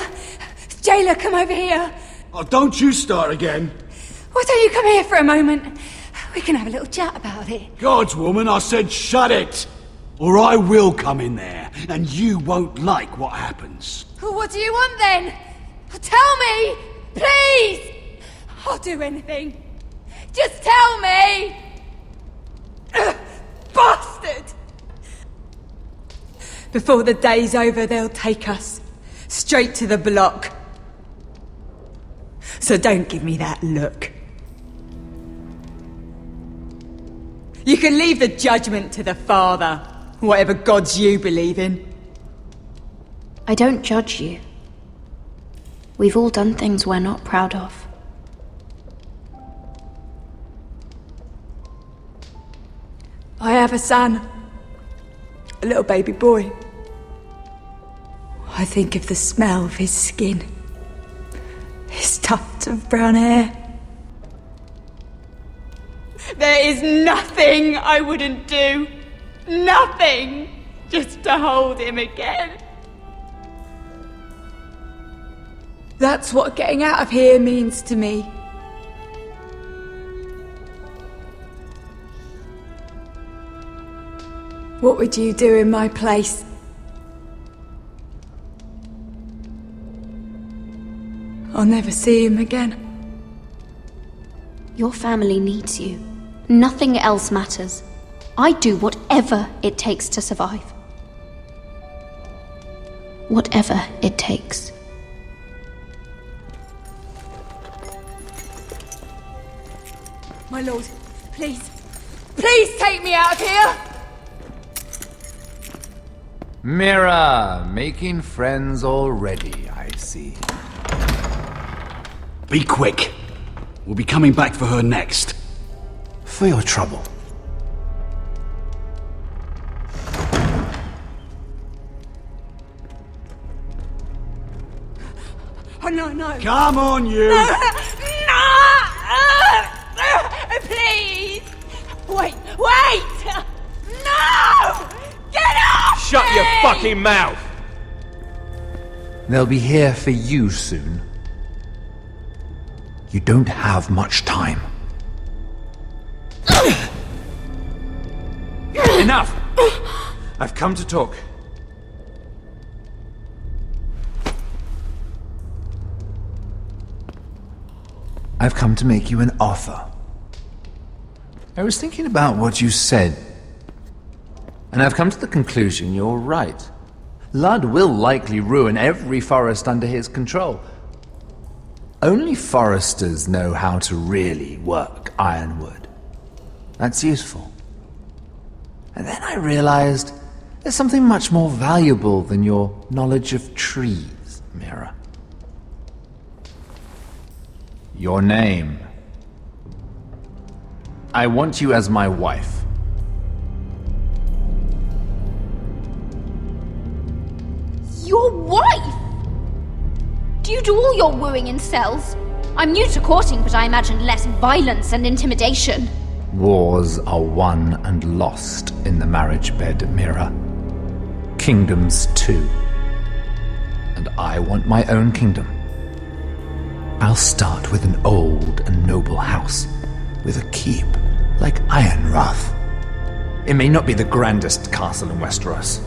Jailer, come over here! Oh, don't you start again! Why don't you come here for a moment? We can have a little chat about it. God's woman, I said shut it! Or I will come in there, and you won't like what happens. Well, what do you want then? Tell me! Please! I'll do anything. Just tell me! Bastard! Before the day's over, they'll take us straight to the block. So don't give me that look. You can leave the judgment to the Father, whatever gods you believe in. I don't judge you. We've all done things we're not proud of. I have a son. A little baby boy. I think of the smell of his skin. His tufts of brown hair. There is nothing I wouldn't do. Nothing! Just to hold him again. That's what getting out of here means to me. What would you do in my place? I'll never see him again. Your family needs you. Nothing else matters. I'd do whatever it takes to survive. Whatever it takes. My lord, please. Please take me out of here! Mira, making friends already, I see. Be quick. We'll be coming back for her next. For your trouble. Oh, no, no. Come on, you! No! Please! Wait! No! Get off! Shut your fucking mouth! They'll be here for you soon. You don't have much time. Enough! I've come to talk. I've come to make you an offer. I was thinking about what you said, and I've come to the conclusion you're right. Ludd will likely ruin every forest under his control. Only foresters know how to really work ironwood. That's useful. And then I realized there's something much more valuable than your knowledge of trees, Mira. Your name. I want you as my wife. Your wife? Do you do all your wooing in cells? I'm new to courting, but I imagine less violence and intimidation. Wars are won and lost in the marriage bed, Mira. kingdoms too. And I want my own kingdom. I'll start with an old and noble house, with a keep like Ironrath. It may not be the grandest castle in Westeros,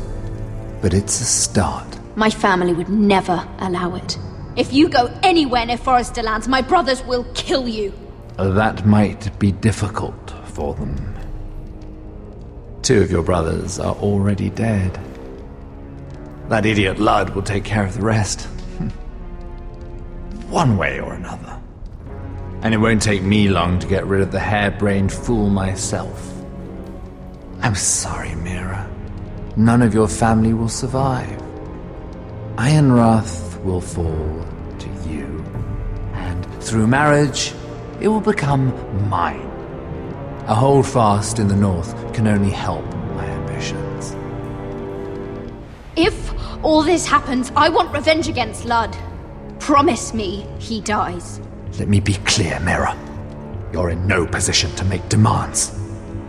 but it's a start. My family would never allow it. If you go anywhere near Forrester lands, my brothers will kill you. That might be difficult for them. 2 of your brothers are already dead. That idiot Ludd will take care of the rest. One way or another. And it won't take me long to get rid of the harebrained fool myself. I'm sorry, Mira. None of your family will survive. Ironrath will fall to you. And through marriage, it will become mine. A holdfast in the north can only help my ambitions. If all this happens, I want revenge against Ludd. Promise me he dies. Let me be clear, Mira. You're in no position to make demands.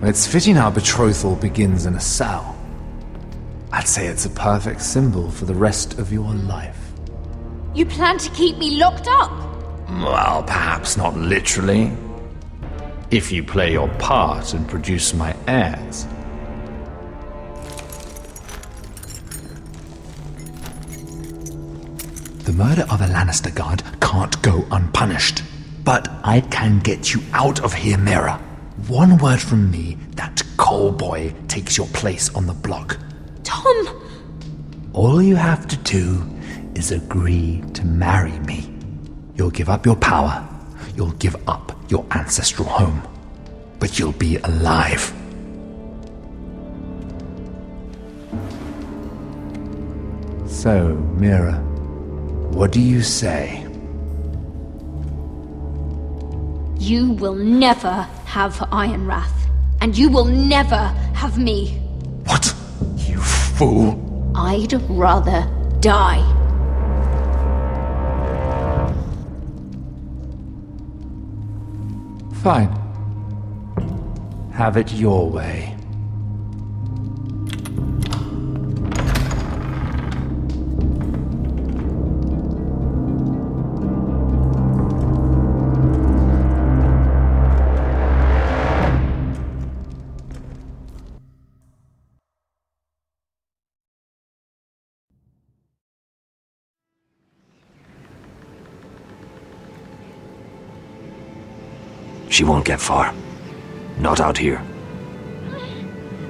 It's fitting our betrothal begins in a cell. I'd say it's a perfect symbol for the rest of your life. You plan to keep me locked up? Well, perhaps not literally. If you play your part and produce my heirs. The murder of a Lannister guard can't go unpunished. But I can get you out of here, Mira. One word from me, that coal boy takes your place on the block. Tom! All you have to do is agree to marry me. You'll give up your power. You'll give up your ancestral home. But you'll be alive. So, Mira, what do you say? You will never have Ironrath. And you will never have me. What? You fool! I'd rather die. Fine. Have it your way. She won't get far. Not out here.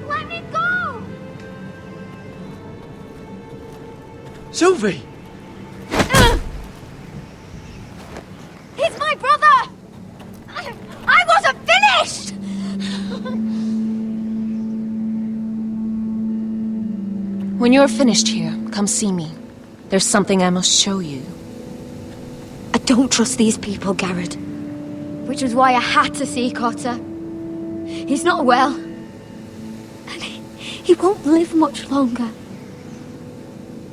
Let me go! Sylvie! He's my brother! I wasn't finished! When you're finished here, come see me. There's something I must show you. I don't trust these people, Garrett. Which was why I had to see Cotter. He's not well. And he won't live much longer.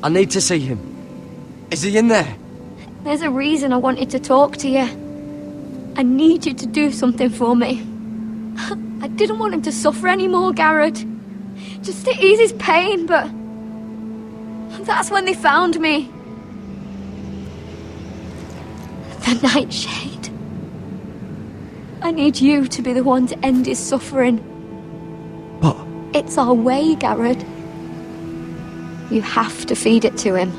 I need to see him. Is he in there? There's a reason I wanted to talk to you. I need you to do something for me. I didn't want him to suffer anymore, Garrett. Just to ease his pain, but... that's when they found me. The Nightshade. I need you to be the one to end his suffering. But... it's our way, Garrett. You have to feed it to him.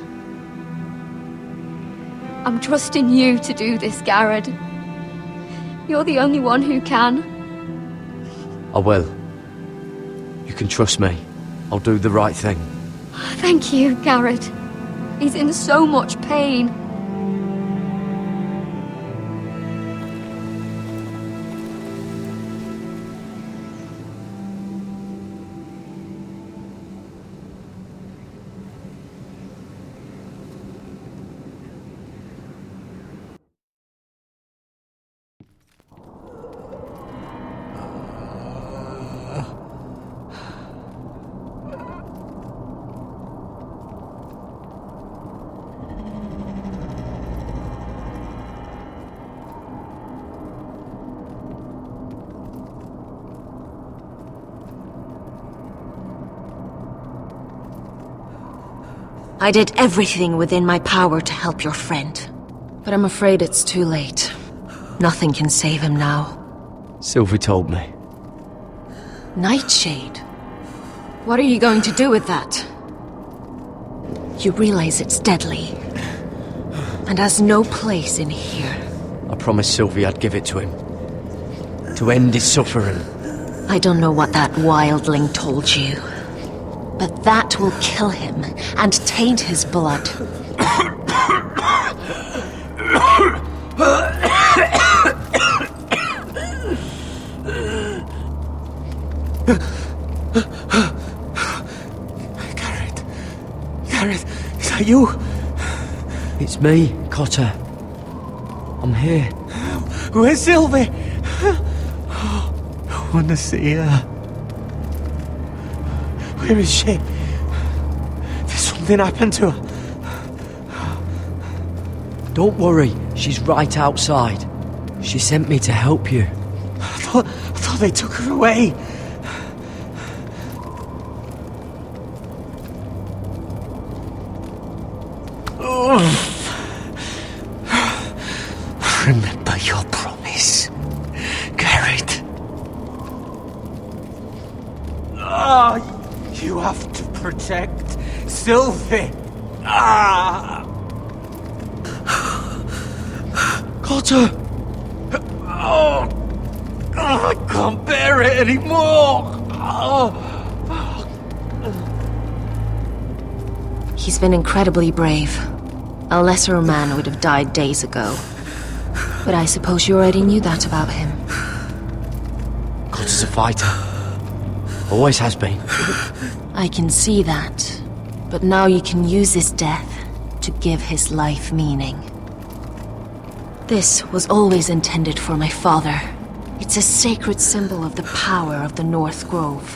I'm trusting you to do this, Garrett. You're the only one who can. I will. You can trust me. I'll do the right thing. Thank you, Garrett. He's in so much pain. I did everything within my power to help your friend. But I'm afraid it's too late. Nothing can save him now. Sylvie told me. Nightshade? What are you going to do with that? You realize it's deadly, and has no place in here. I promised Sylvie I'd give it to him. To end his suffering. I don't know what that wildling told you, but that will kill him and taint his blood. Gareth, is that you? It's me, Cotter. I'm here. Where's Sylvie? I want to see her. Where is she? Did something happen to her? Don't worry, she's right outside. She sent me to help you. I thought they took her away. Remember your promise, Garrett. You have to protect Sylvie. Cotter! I can't bear it anymore. He's been incredibly brave. A lesser man would have died days ago. But I suppose you already knew that about him. Cotter's a fighter. Always has been. I can see that. But now you can use his death to give his life meaning. This was always intended for my father. It's a sacred symbol of the power of the North Grove.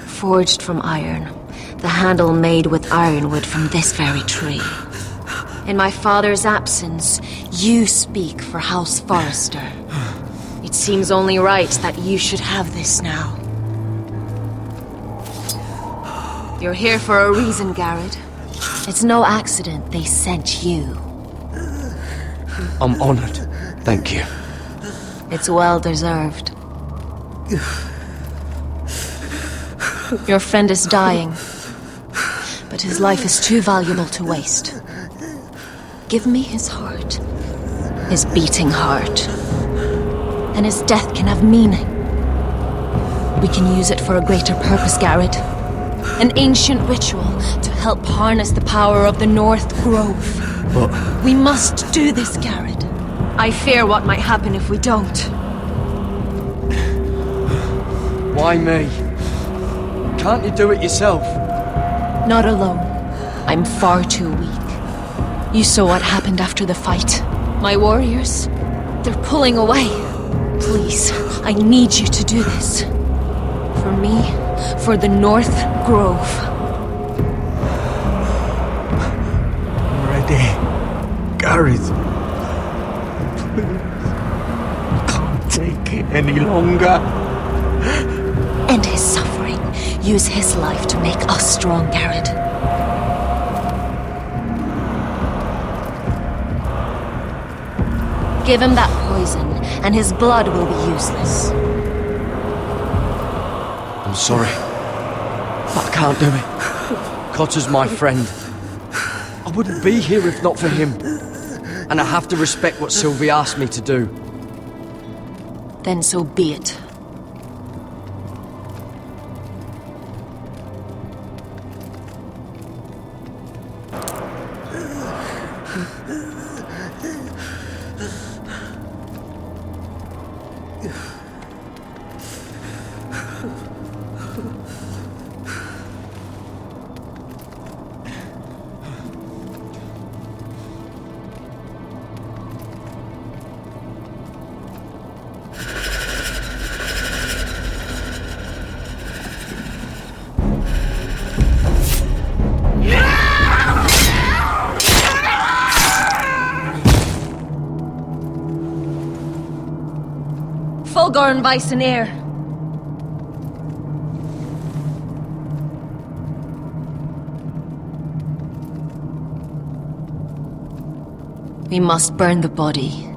Forged from iron, the handle made with ironwood from this very tree. In my father's absence, you speak for House Forrester. It seems only right that you should have this now. You're here for a reason, Garrett. It's no accident they sent you. I'm honored. Thank you. It's well deserved. Your friend is dying, but his life is too valuable to waste. Give me his heart, his beating heart, and his death can have meaning. We can use it for a greater purpose, Garrett. An ancient ritual to help harness the power of the North Grove. But we must do this, Garrett. I fear what might happen if we don't. why me? Can't you do it yourself? Not alone. I'm far too weak. You saw what happened after the fight. My warriors, they're pulling away. Please, I need you to do this. For me, for the North Grove. I'm ready. Gareth. Please. I can't take it any longer. End his suffering. Use his life to make us strong, Garrett. Give him that poison, and his blood will be useless. I'm sorry, but I can't do it. Cotter's my friend. I wouldn't be here if not for him. And I have to respect what Sylvie asked me to do. Then so be it. Fulgorn Vicenair. We must burn the body.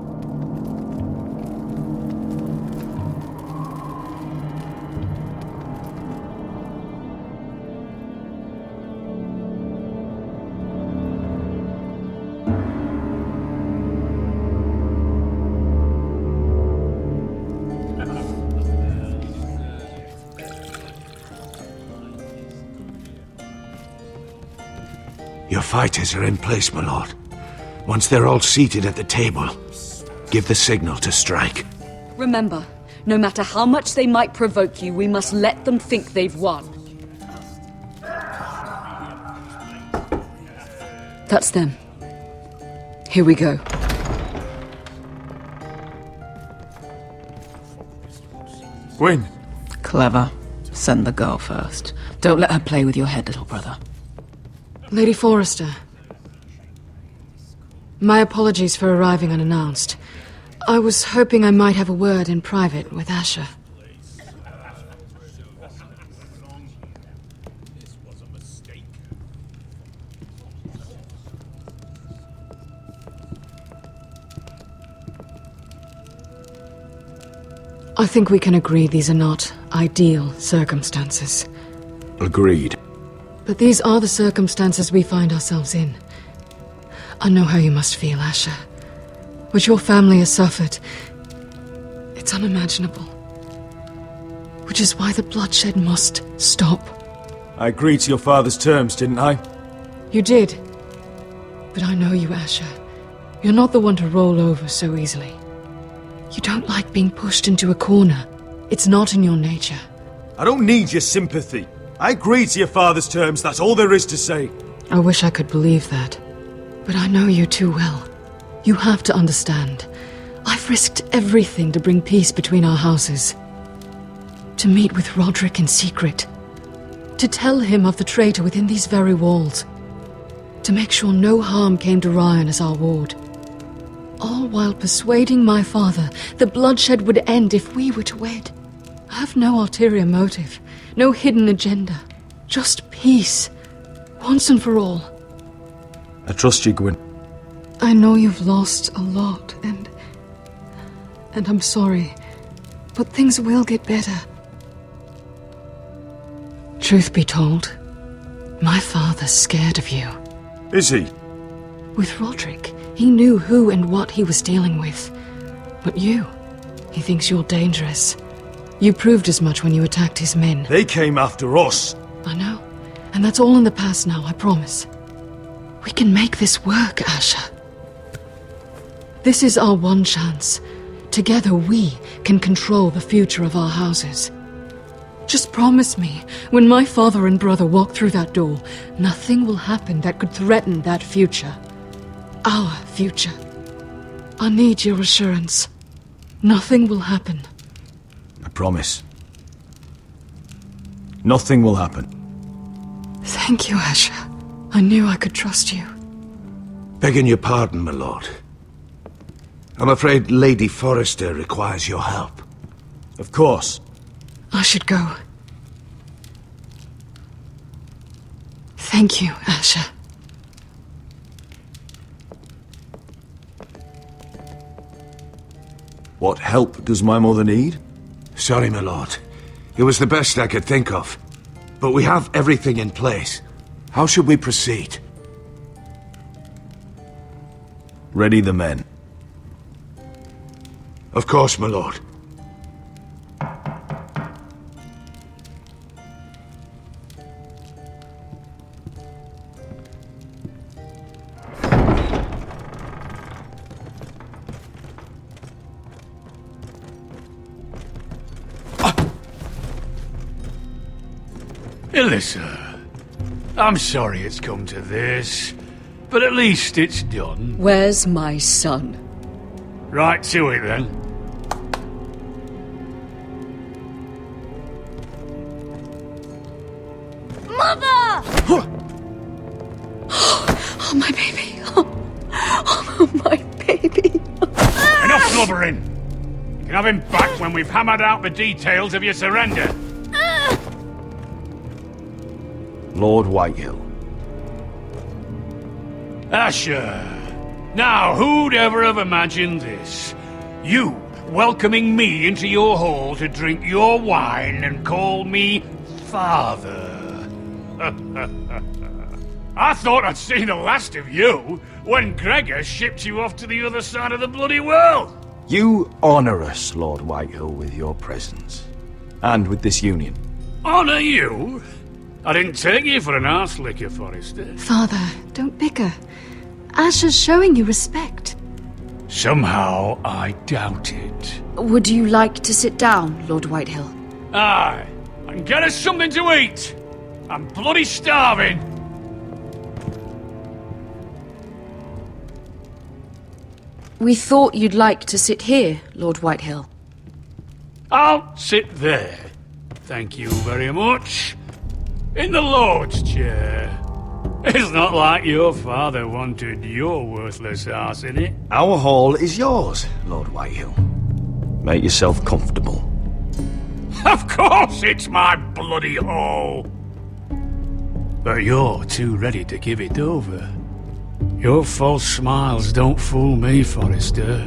Your fighters are in place, my lord. Once they're all seated at the table, give the signal to strike. Remember, no matter how much they might provoke you, we must let them think they've won. That's them. Here we go. Gwyn. Clever. Send the girl first. Don't let her play with your head, little brother. Lady Forrester. My apologies for arriving unannounced. I was hoping I might have a word in private with Asher. I think we can agree these are not ideal circumstances. Agreed. But these are the circumstances we find ourselves in. I know how you must feel, Asher. What your family has suffered, it's unimaginable. Which is why the bloodshed must stop. I agreed to your father's terms, didn't I? You did. But I know you, Asher. You're not the one to roll over so easily. You don't like being pushed into a corner. It's not in your nature. I don't need your sympathy. I agreed to your father's terms, that's all there is to say. I wish I could believe that. But I know you too well. You have to understand. I've risked everything to bring peace between our houses. To meet with Roderick in secret. To tell him of the traitor within these very walls. To make sure no harm came to Ryan as our ward. All while persuading my father the bloodshed would end if we were to wed. I have no ulterior motive. No hidden agenda. Just peace. Once and for all. I trust you, Gwyn. I know you've lost a lot, and I'm sorry. But things will get better. Truth be told, my father's scared of you. Is he? With Roderick, he knew who and what he was dealing with. But you, he thinks you're dangerous. You proved as much when you attacked his men. They came after us. I know. And that's all in the past now, I promise. We can make this work, Asher. This is our one chance. Together we can control the future of our houses. Just promise me, when my father and brother walk through that door, nothing will happen that could threaten that future. Our future. I need your assurance. Nothing will happen. I promise. Nothing will happen. Thank you, Asher. I knew I could trust you. Begging your pardon, my lord. I'm afraid Lady Forrester requires your help. Of course. I should go. Thank you, Asher. What help does my mother need? Sorry, my lord. It was the best I could think of. But we have everything in place. How should we proceed? Ready the men. Of course, my lord. Elissa, I'm sorry it's come to this, but at least it's done. Where's my son? Right to it then. Mother! Oh, my baby. Oh, my baby. Enough blubbering! You can have him back when we've hammered out the details of your surrender. Lord Whitehill. Asher, Now, who'd ever have imagined this? You welcoming me into your hall to drink your wine and call me father. I thought I'd seen the last of you when Gregor shipped you off to the other side of the bloody world. You honor us, Lord Whitehill, with your presence. And with this union. Honor you? I didn't take you for an arse licker, Forrester. Father, don't bicker. Asher's showing you respect. Somehow I doubt it. Would you like to sit down, Lord Whitehill? Aye, and get us something to eat. I'm bloody starving. We thought you'd like to sit here, Lord Whitehill. I'll sit there. Thank you very much. In the Lord's chair. It's not like your father wanted your worthless ass in it. Our hall is yours, Lord Whitehill. Make yourself comfortable. Of course it's my bloody hall. But you're too ready to give it over. Your false smiles don't fool me, Forrester.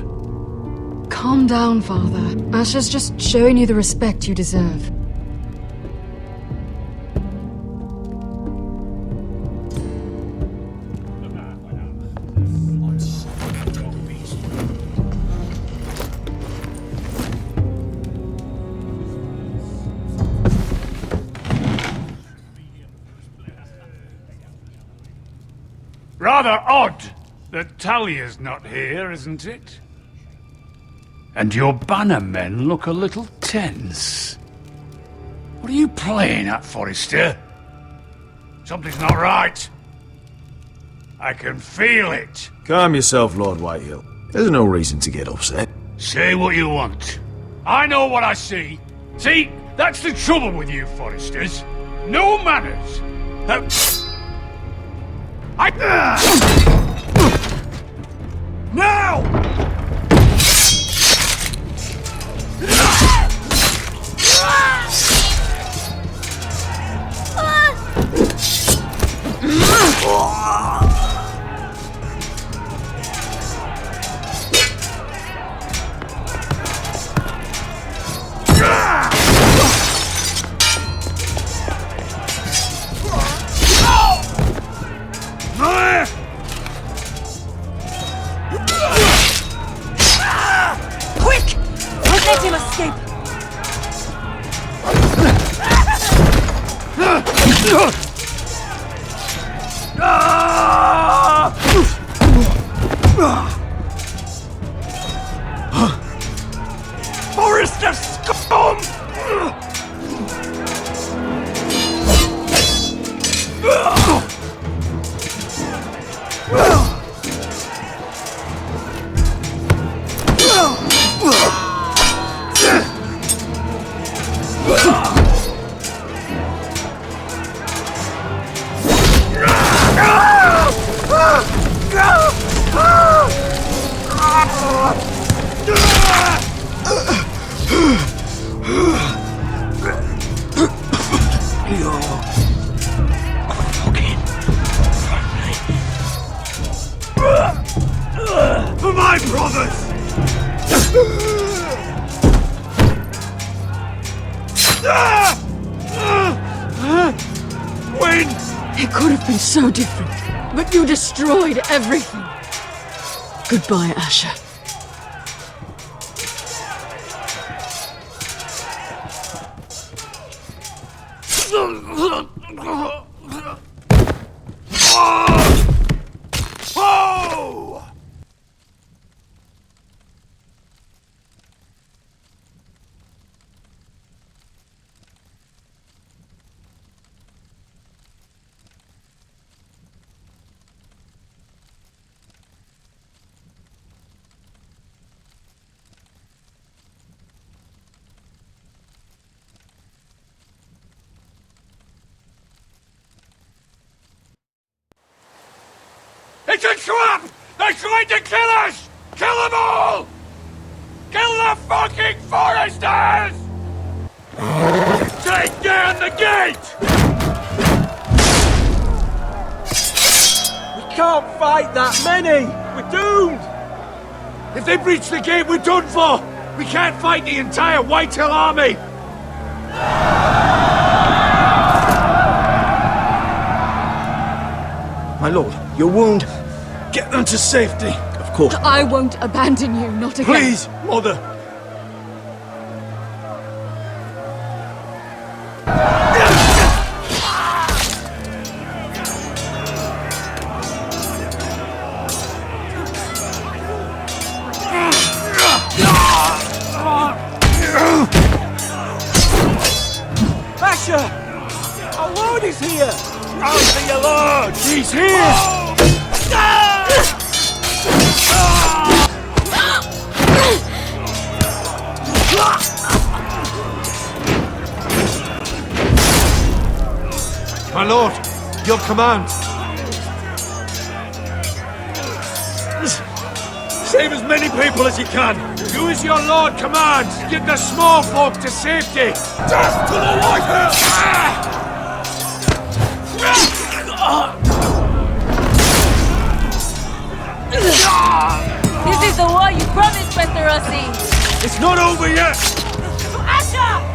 Calm down, Father. Asher's just showing you the respect you deserve. Rather odd that Talia's not here, isn't it? And your banner men look a little tense. What are you playing at, Forrester? Something's not right. I can feel it. Calm yourself, Lord Whitehill. There's no reason to get upset. Say what you want. I know what I see. See, that's the trouble with you, Forresters. No manners. Now! Quick! Don't let him escape! Forrester scum! For my brothers! Win! It could have been so different, but you destroyed everything. Goodbye, Asher. Oh! It's a trap! They're trying to kill us! Kill them all! Kill the fucking Foresters! Take down the gate! We can't fight that many! We're doomed! If they breach the gate, we're done for! We can't fight the entire Whitehill army! My lord, your wound. Get them to safety. Of course. I won't abandon you, not again. Please, Mother. Asher! Our lord is here! Answer your lord! He's here! My lord, your command. Save as many people as you can! Do as your lord commands! Get the small folk to safety! Death to the Whitehill! This is the war you promised, Westerosi! It's not over yet! Asher!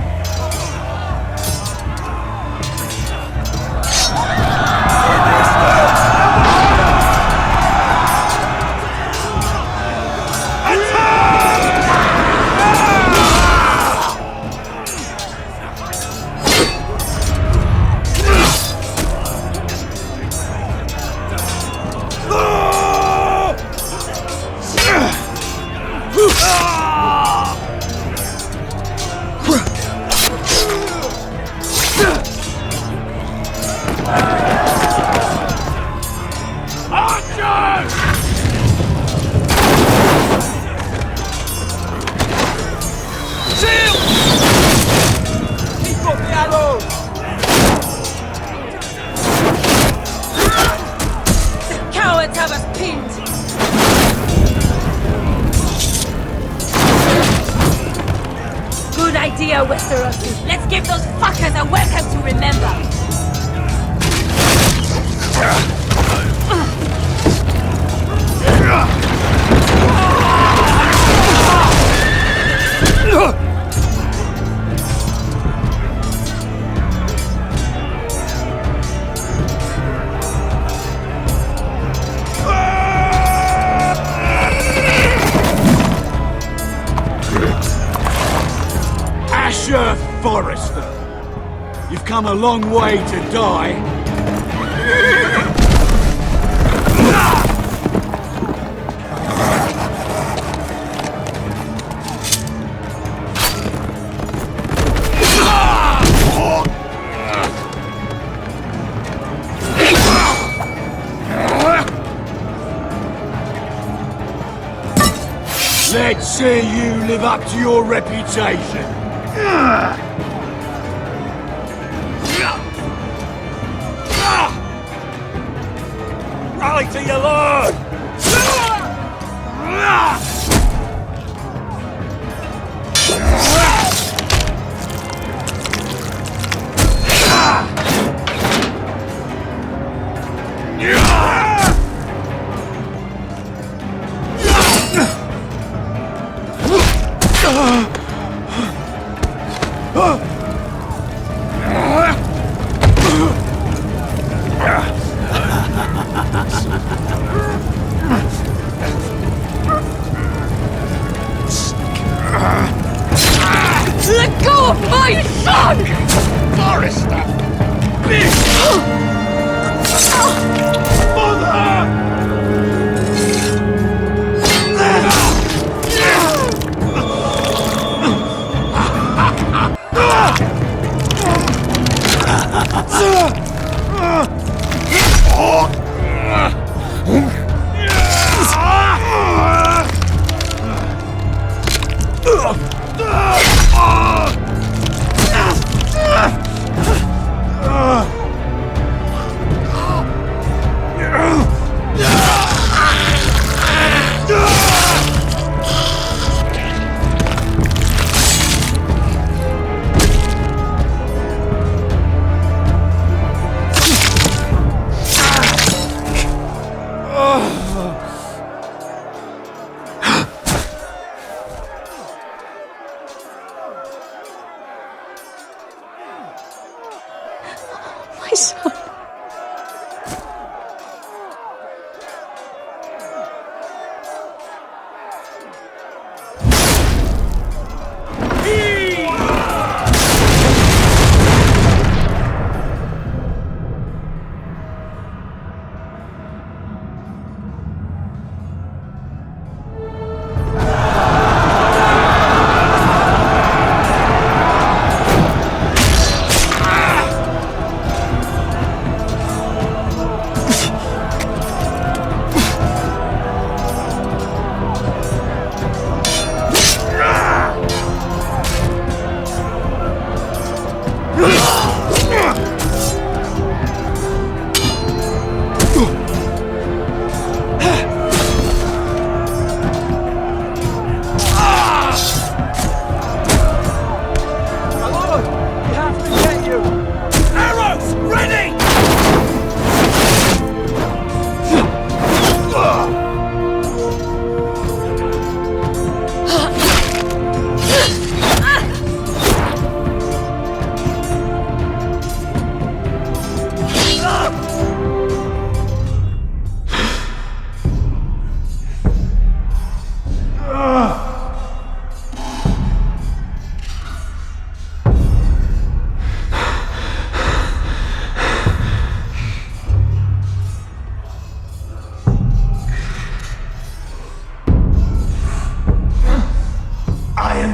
Westerosi. Let's give those fuckers a welcome to remember. Asher Forrester, you've come a long way to die. Let's see you live up to your reputation. Rally to your lord! Let go of my son! Forrester! Bitch! Mother!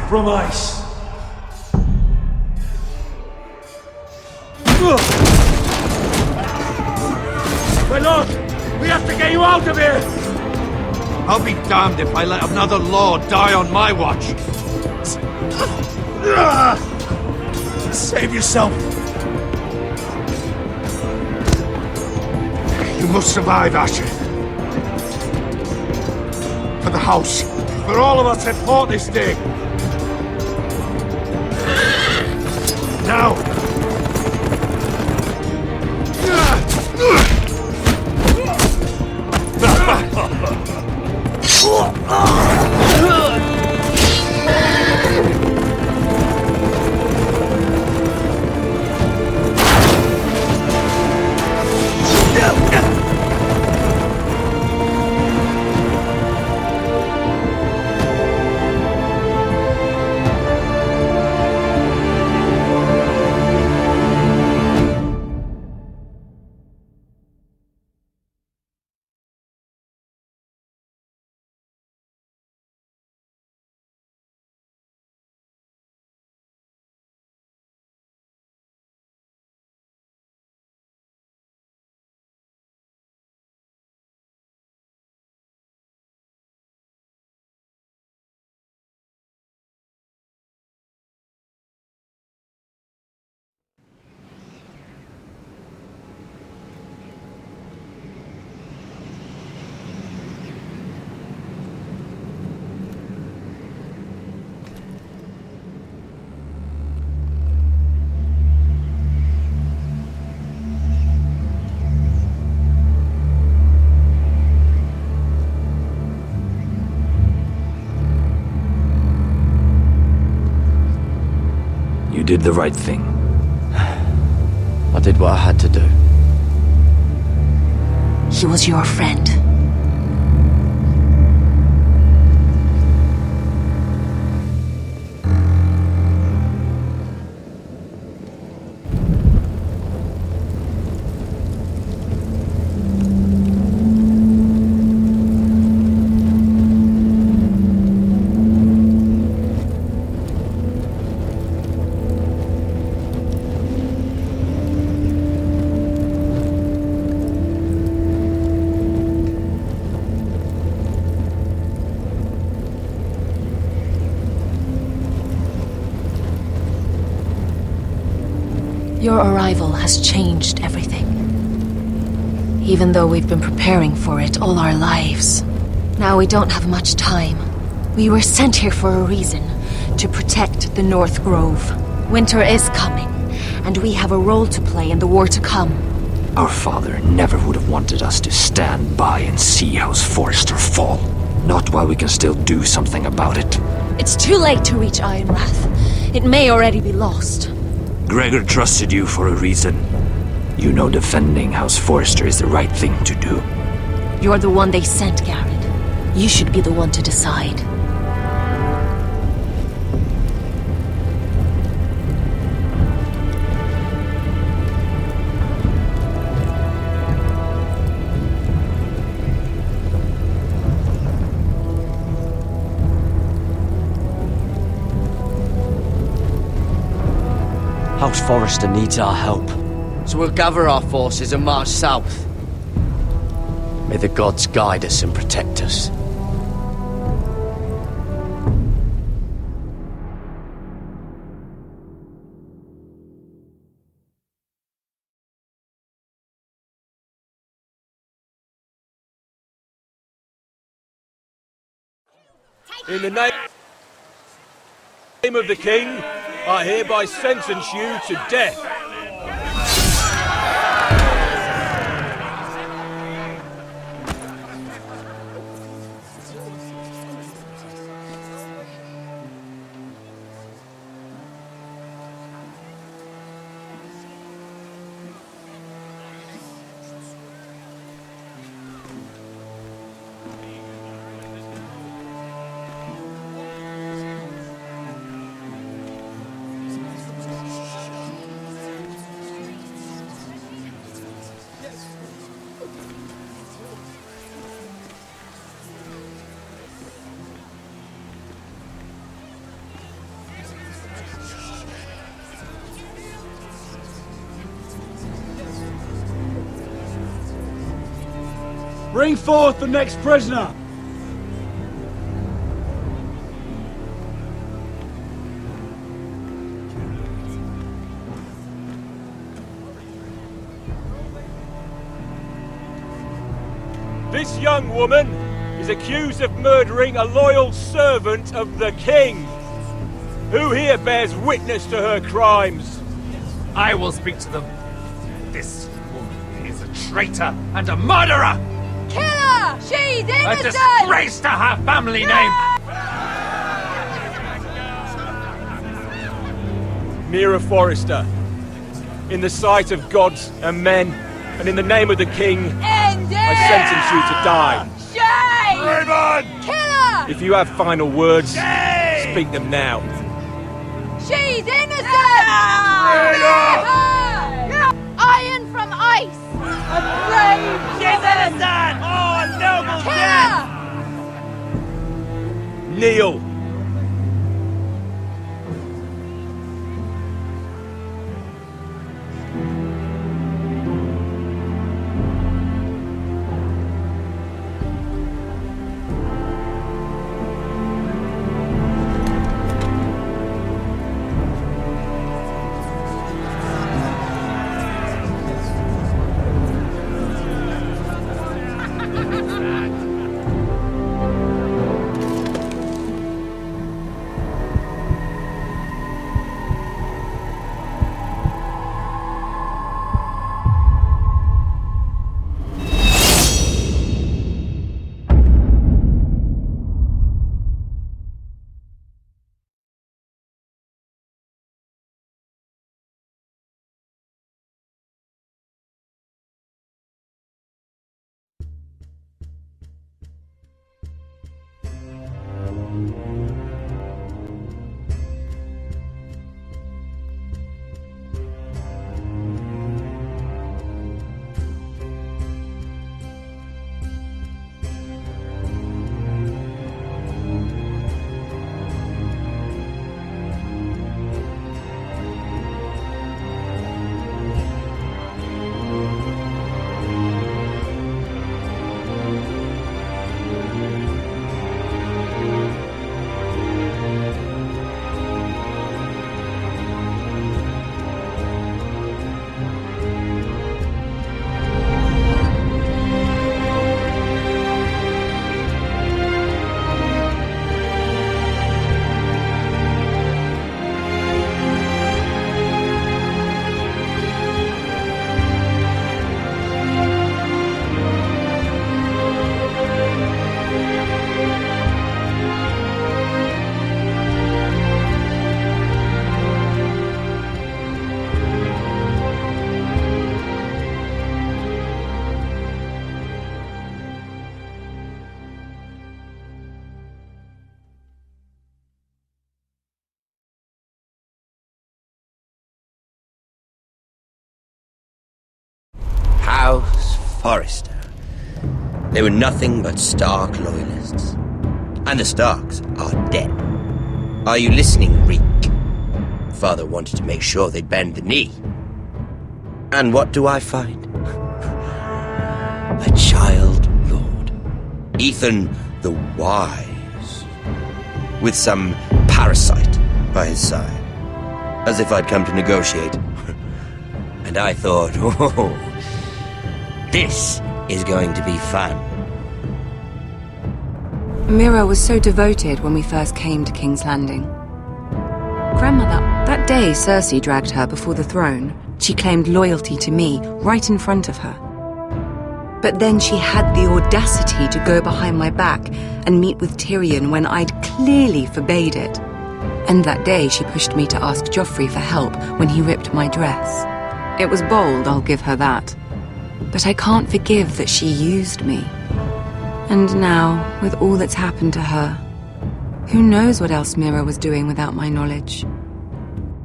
from ice. My lord, we have to get you out of here! I'll be damned if I let another lord die on my watch. Save yourself. You must survive, Asher. For the house. For all of us that fought this day. Now! You did the right thing. I did what I had to do. He was your friend. Your arrival has changed everything. Even though we've been preparing for it all our lives. Now we don't have much time. We were sent here for a reason. To protect the North Grove. Winter is coming, and we have a role to play in the war to come. Our father never would have wanted us to stand by and see House Forrester fall. Not while we can still do something about it. It's too late to reach Ironrath. It may already be lost. Gregor trusted you for a reason. You know defending House Forrester is the right thing to do. You're the one they sent, Garrett. You should be the one to decide. House Forrester needs our help. So we'll gather our forces and march south. May the gods guide us and protect us. In the name of the king, I hereby sentence you to death. Bring forth the next prisoner! This young woman is accused of murdering a loyal servant of the king. Who here bears witness to her crimes? I will speak to them. This woman is a traitor and a murderer! Kill her! She's A innocent! disgrace to her family name! Mira Forrester, in the sight of gods and men, and in the name of the king, End it! I sentence you to die. Shame! Raymond! Kill her! If you have final words, speak them now. She's innocent! Iron from ice! A brave She's innocent! Oh, a noble death! Kneel! House Forrester. They were nothing but Stark loyalists. And the Starks are dead. Are you listening, Reek? Father wanted to make sure they'd bend the knee. And what do I find? A child lord. Ethan the Wise. With some parasite by his side. As if I'd come to negotiate. And I thought, oh, this is going to be fun. Mira was so devoted when we first came to King's Landing. Grandmother, that day Cersei dragged her before the throne, she claimed loyalty to me right in front of her. But then she had the audacity to go behind my back and meet with Tyrion when I'd clearly forbade it. And that day she pushed me to ask Joffrey for help when he ripped my dress. It was bold, I'll give her that. But I can't forgive that she used me. And now, with all that's happened to her, who knows what else Mira was doing without my knowledge?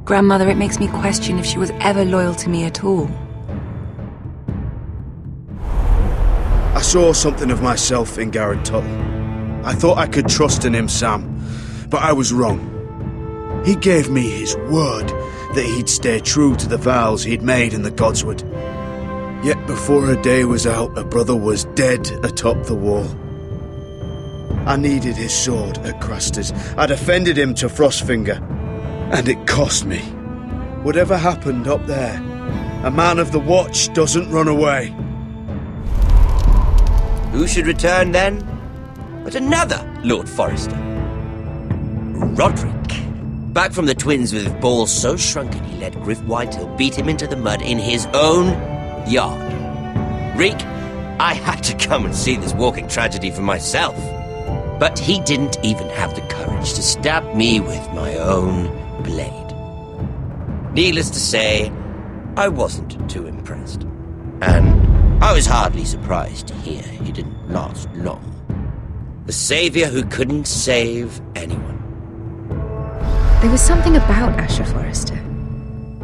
Grandmother, it makes me question if she was ever loyal to me at all. I saw something of myself in Garrett Tuttle. I thought I could trust in him, Sam, but I was wrong. He gave me his word that he'd stay true to the vows he'd made in the Godswood. Yet before a day was out, a brother was dead atop the wall. I needed his sword at Craster's. I defended him to Frostfinger, and it cost me. Whatever happened up there, a man of the Watch doesn't run away. Who should return then? But another Lord Forrester. Roderick. Back from the Twins with balls so shrunken he let Griff Whitehill beat him into the mud in his own yard. Reek, I had to come and see this walking tragedy for myself. But he didn't even have the courage to stab me with my own blade. Needless to say, I wasn't too impressed. And I was hardly surprised to hear he didn't last long. The savior who couldn't save anyone. There was something about Asher Forrester.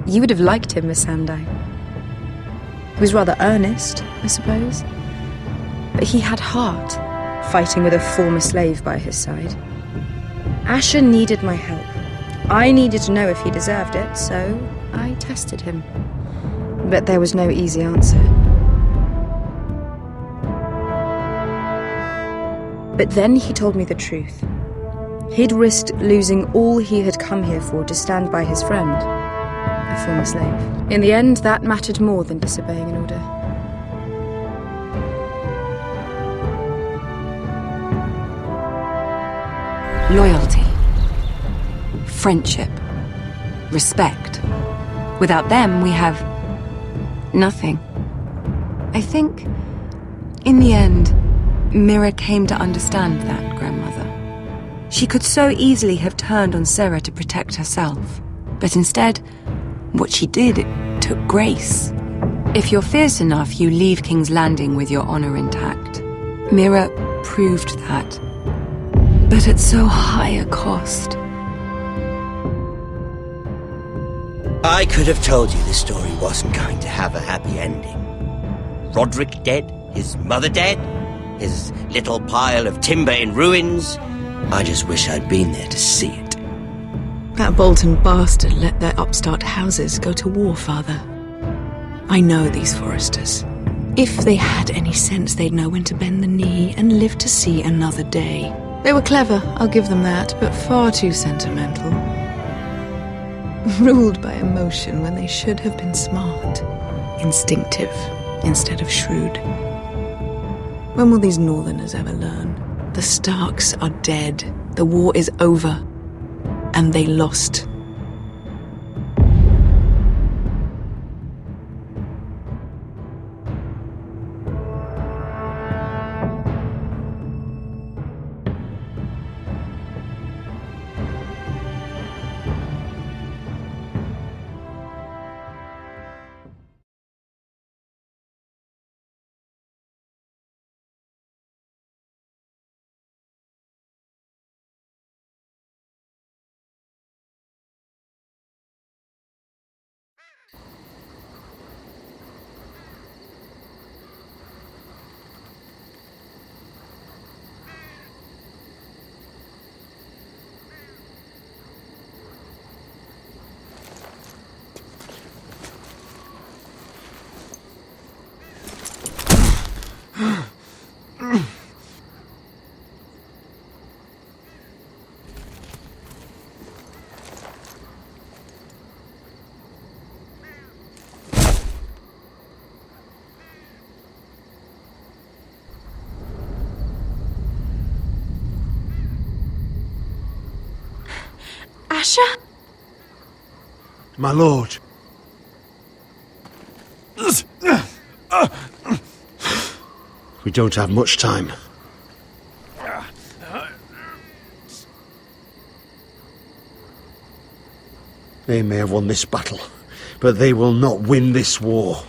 You would have liked him, Miss Sandine. He was rather earnest, I suppose. But he had heart, fighting with a former slave by his side. Asher needed my help. I needed to know if he deserved it, so I tested him. But there was no easy answer. But then he told me the truth. He'd risked losing all he had come here for to stand by his friend, a former slave. In the end, that mattered more than disobeying an order. Loyalty, friendship, respect. Without them, we have nothing. I think, in the end, Mira came to understand that, Grandmother. She could so easily have turned on Sarah to protect herself. But instead, what she did, it took grace. If you're fierce enough, you leave King's Landing with your honor intact. Mira proved that. But at so high a cost. I could have told you this story wasn't going to have a happy ending. Roderick dead, his mother dead, his little pile of timber in ruins. I just wish I'd been there to see it. That Bolton bastard let their upstart houses go to war, Father. I know these Forresters. If they had any sense, they'd know when to bend the knee and live to see another day. They were clever, I'll give them that, but far too sentimental. Ruled by emotion when they should have been smart. Instinctive instead of shrewd. When will these Northerners ever learn? The Starks are dead. The war is over. And they lost. Asher? My lord. We don't have much time. They may have won this battle, but they will not win this war.